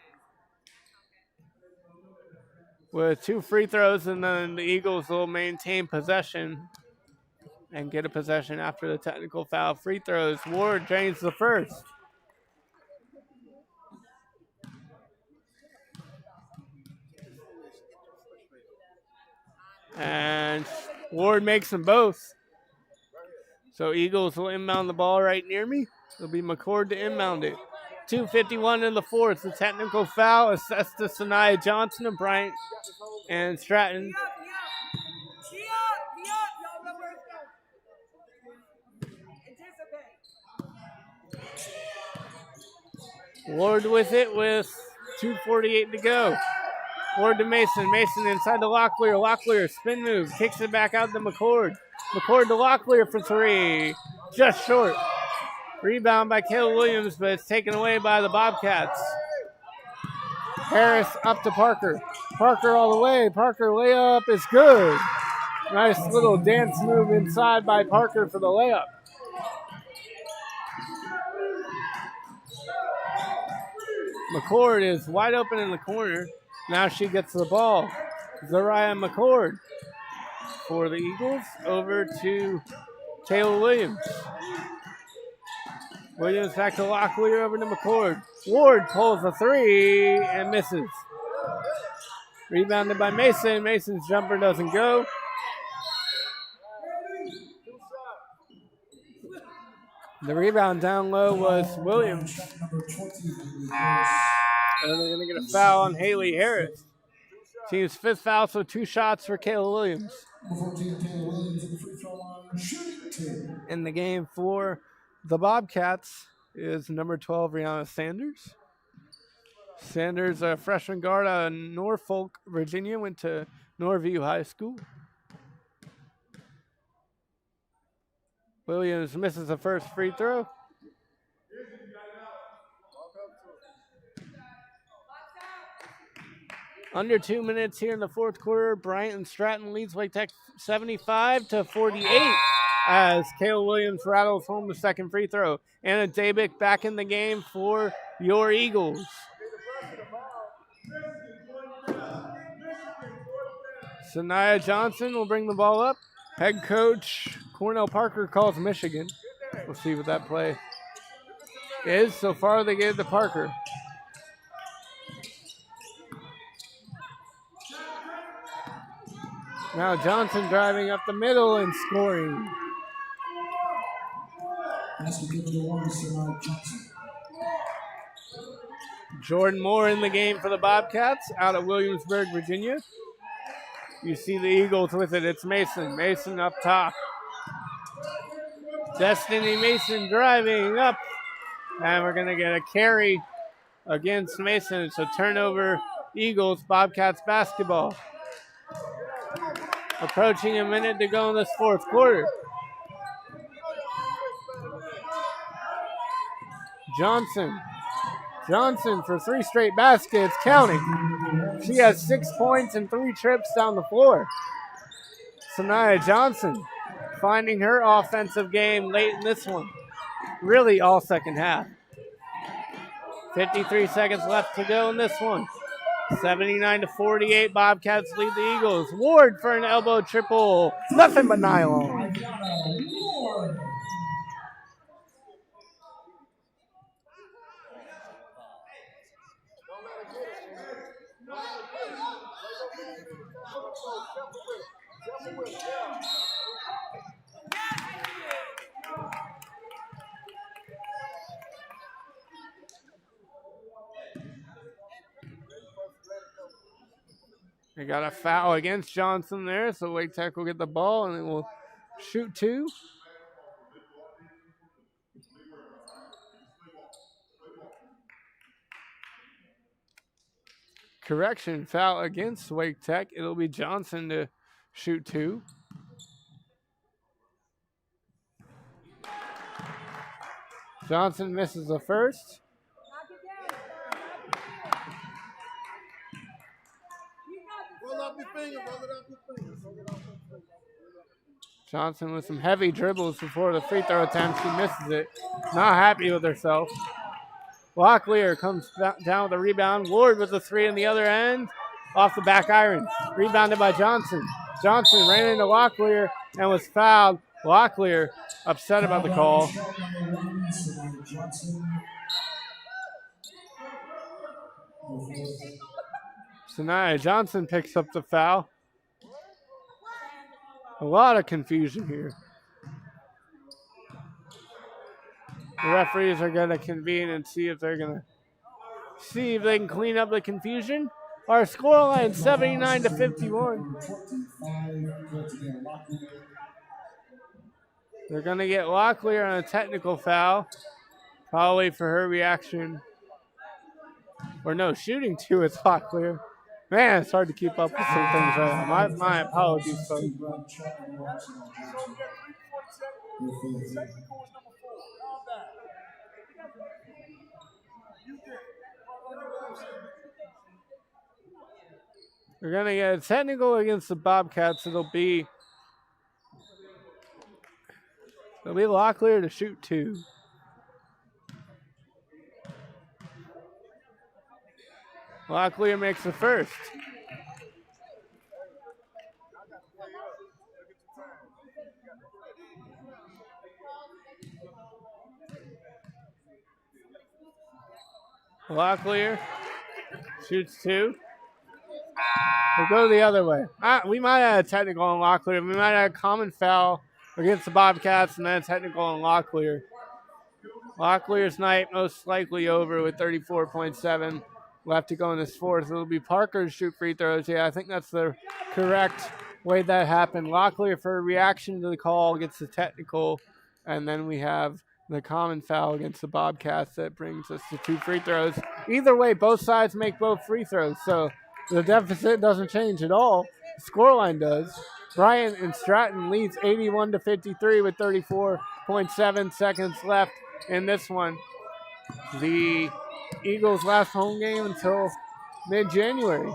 with 2 free throws, and then the Eagles will maintain possession and get a possession after the technical foul. Free throws, Ward drains the first. And Ward makes them both. So Eagles will inbound the ball right near me. It'll be McCord to inbound it. 2:51 in the fourth. The technical foul assessed to Sanaya Johnson of Bryant and Stratton. Ward with it with 2:48 to go. Ward to Mason. Mason inside to Locklear. Locklear spin move. Kicks it back out to McCord. McCord to Locklear for 3. Just short. Rebound by Kayla Williams, but it's taken away by the Bobcats. Harris up to Parker. Parker all the way. Parker layup is good. Nice little dance move inside by Parker for the layup. McCord is wide open in the corner. Now she gets the ball. Zariah McCord for the Eagles over to Taylor Williams. Williams back to Locklear over to McCord. Ward pulls a 3 and misses. Rebounded by Mason. Mason's jumper doesn't go. The rebound down low was Williams. And they're going to get a foul on Haley Harris. Team's 5th foul, so 2 shots for Kayla Williams. In the game for the Bobcats is number 12, Rihanna Sanders. Sanders, a freshman guard out of Norfolk, Virginia, went to Norview High School. Williams misses the first free throw. Under 2 minutes here in the fourth quarter. Bryant and Stratton leads Wake Tech 75-48 as Kale Williams rattles home the second free throw. Anna Dabick back in the game for your Eagles. Sanaya Johnson will bring the ball up. Head coach Cornell Parker calls Michigan. We'll see what that play is. So far they gave it to Parker. Now Johnson driving up the middle and scoring. Jordan Moore in the game for the Bobcats out of Williamsburg, Virginia. You see the Eagles with it. It's Mason. Mason up top. Destiny Mason driving up. And we're going to get a carry against Mason. It's a turnover. Eagles, Bobcats basketball. Approaching a minute to go in this fourth quarter. Johnson for 3 straight baskets, counting. She has 6 points and 3 trips down the floor. Sanaya Johnson finding her offensive game late in this one. Really all second half. 53 seconds left to go in this one. 79-48, Bobcats lead the Eagles. Ward for an elbow triple. Nothing but nylon. They got a foul against Johnson there, so Wake Tech will get the ball and it will shoot 2. Correction, foul against Wake Tech. It'll be Johnson to shoot 2. Johnson misses the first. Johnson with some heavy dribbles before the free throw attempt. She misses it. Not happy with herself. Locklear comes down with a rebound. Ward with the 3 on the other end. Off the back iron. Rebounded by Johnson. Johnson ran into Locklear and was fouled. Locklear upset about the call. Sanaya Johnson picks up the foul. A lot of confusion here. The referees are going to convene and see if they can clean up the confusion. Our scoreline 79-51. They're going to get Locklear on a technical foul, probably for her reaction. Or no, shooting 2 with Locklear. Man, it's hard to keep up with some things right now. My apologies, folks. We're going to get a technical against the Bobcats. It'll be Locklear to shoot 2. Locklear makes the first. Locklear shoots 2. We'll go the other way. We might have a technical on Locklear. We might have a common foul against the Bobcats and then a technical on Locklear. Locklear's night most likely over with 34.7 left to go in this fourth. It'll be Parker's shoot free throws. Yeah, I think that's the correct way that happened. Locklear, for a reaction to the call, gets the technical, and then we have the common foul against the Bobcats that brings us to 2 free throws. Either way, both sides make both free throws, so the deficit doesn't change at all. The scoreline does. Bryant and Stratton leads 81-53 with 34.7 seconds left in this one. The Eagles' last home game until mid-January.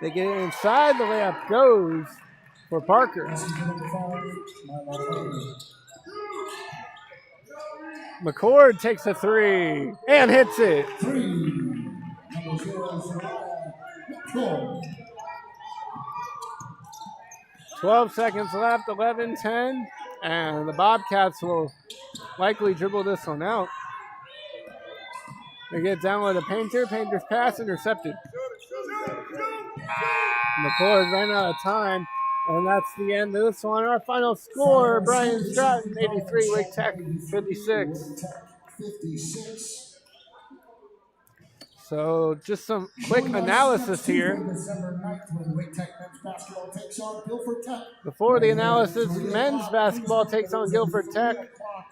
They get it inside. The layup goes for Parker. McCord takes a 3 and hits it. 12 seconds left, 11-10, and the Bobcats will likely dribble this one out. They get down with a Painter. Painter's pass intercepted. McCord ran out of time, and that's the end of this one. Our final score, Bryant Stratton, 83, Wake Tech, 56. So just some quick analysis here. Before the analysis, men's basketball takes on Guilford Tech.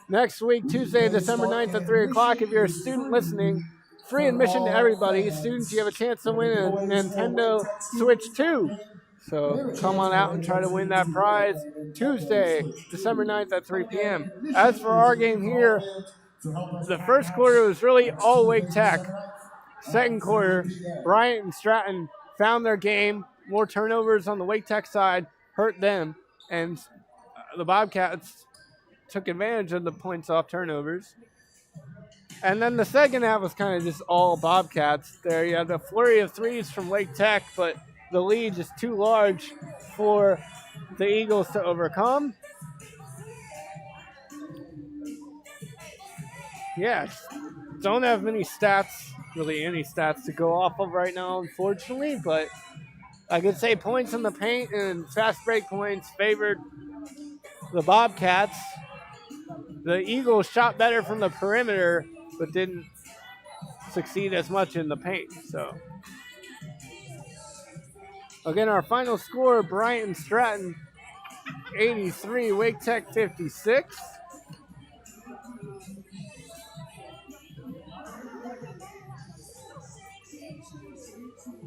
Next week, Tuesday, December 9th at 3 o'clock. If you're a student listening, free admission to everybody. Students, you have a chance to win a Nintendo Switch 2. So come on out and try to win that prize Tuesday, December 9th at 3 p.m. As for our game here, the first quarter was really all Wake Tech. Second quarter, Bryant and Stratton found their game. More turnovers on the Wake Tech side hurt them, and the Bobcats took advantage of the points off turnovers. And then the second half was kind of just all Bobcats. There you had a flurry of threes from Wake Tech, but the lead is too large for the Eagles to overcome. Yeah, don't have many stats, really any stats to go off of right now, unfortunately, but I could say points in the paint and fast break points favored the Bobcats. The Eagles shot better from the perimeter, but didn't succeed as much in the paint. So, again, our final score, Bryant and Stratton, 83, Wake Tech 56.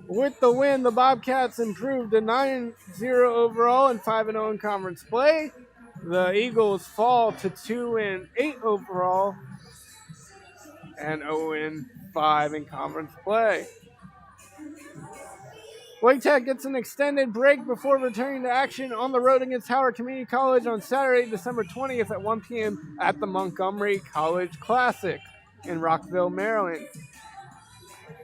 With the win, the Bobcats improved to 9-0 overall and 5-0 in conference play. The Eagles fall to 2-8 overall and 0-5 in conference play. Wake Tech gets an extended break before returning to action on the road against Howard Community College on Saturday, December 20th at 1 p.m. at the Montgomery College Classic in Rockville, Maryland.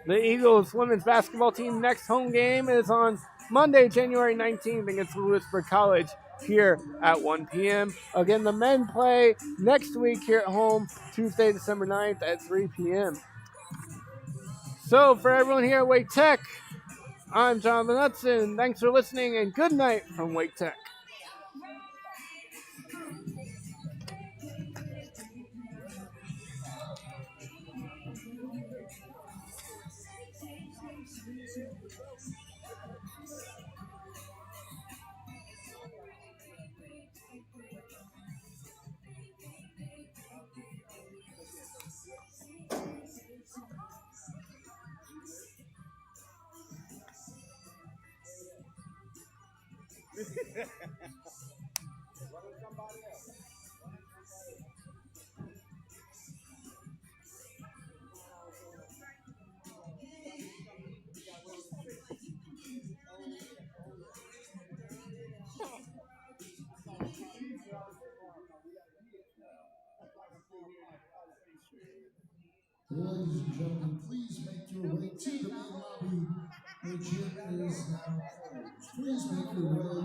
The Eagles women's basketball team next home game is on Monday, January 19th against Lewisburg College here at 1 p.m. Again, the men play next week here at home, Tuesday, December 9th at 3 p.m. So for everyone here at Wake Tech, I'm Jonathan Hudson. Thanks for listening and good night from Wake Tech. Ladies and gentlemen, please make your way to the main lobby. The gym is now closed. Please make your way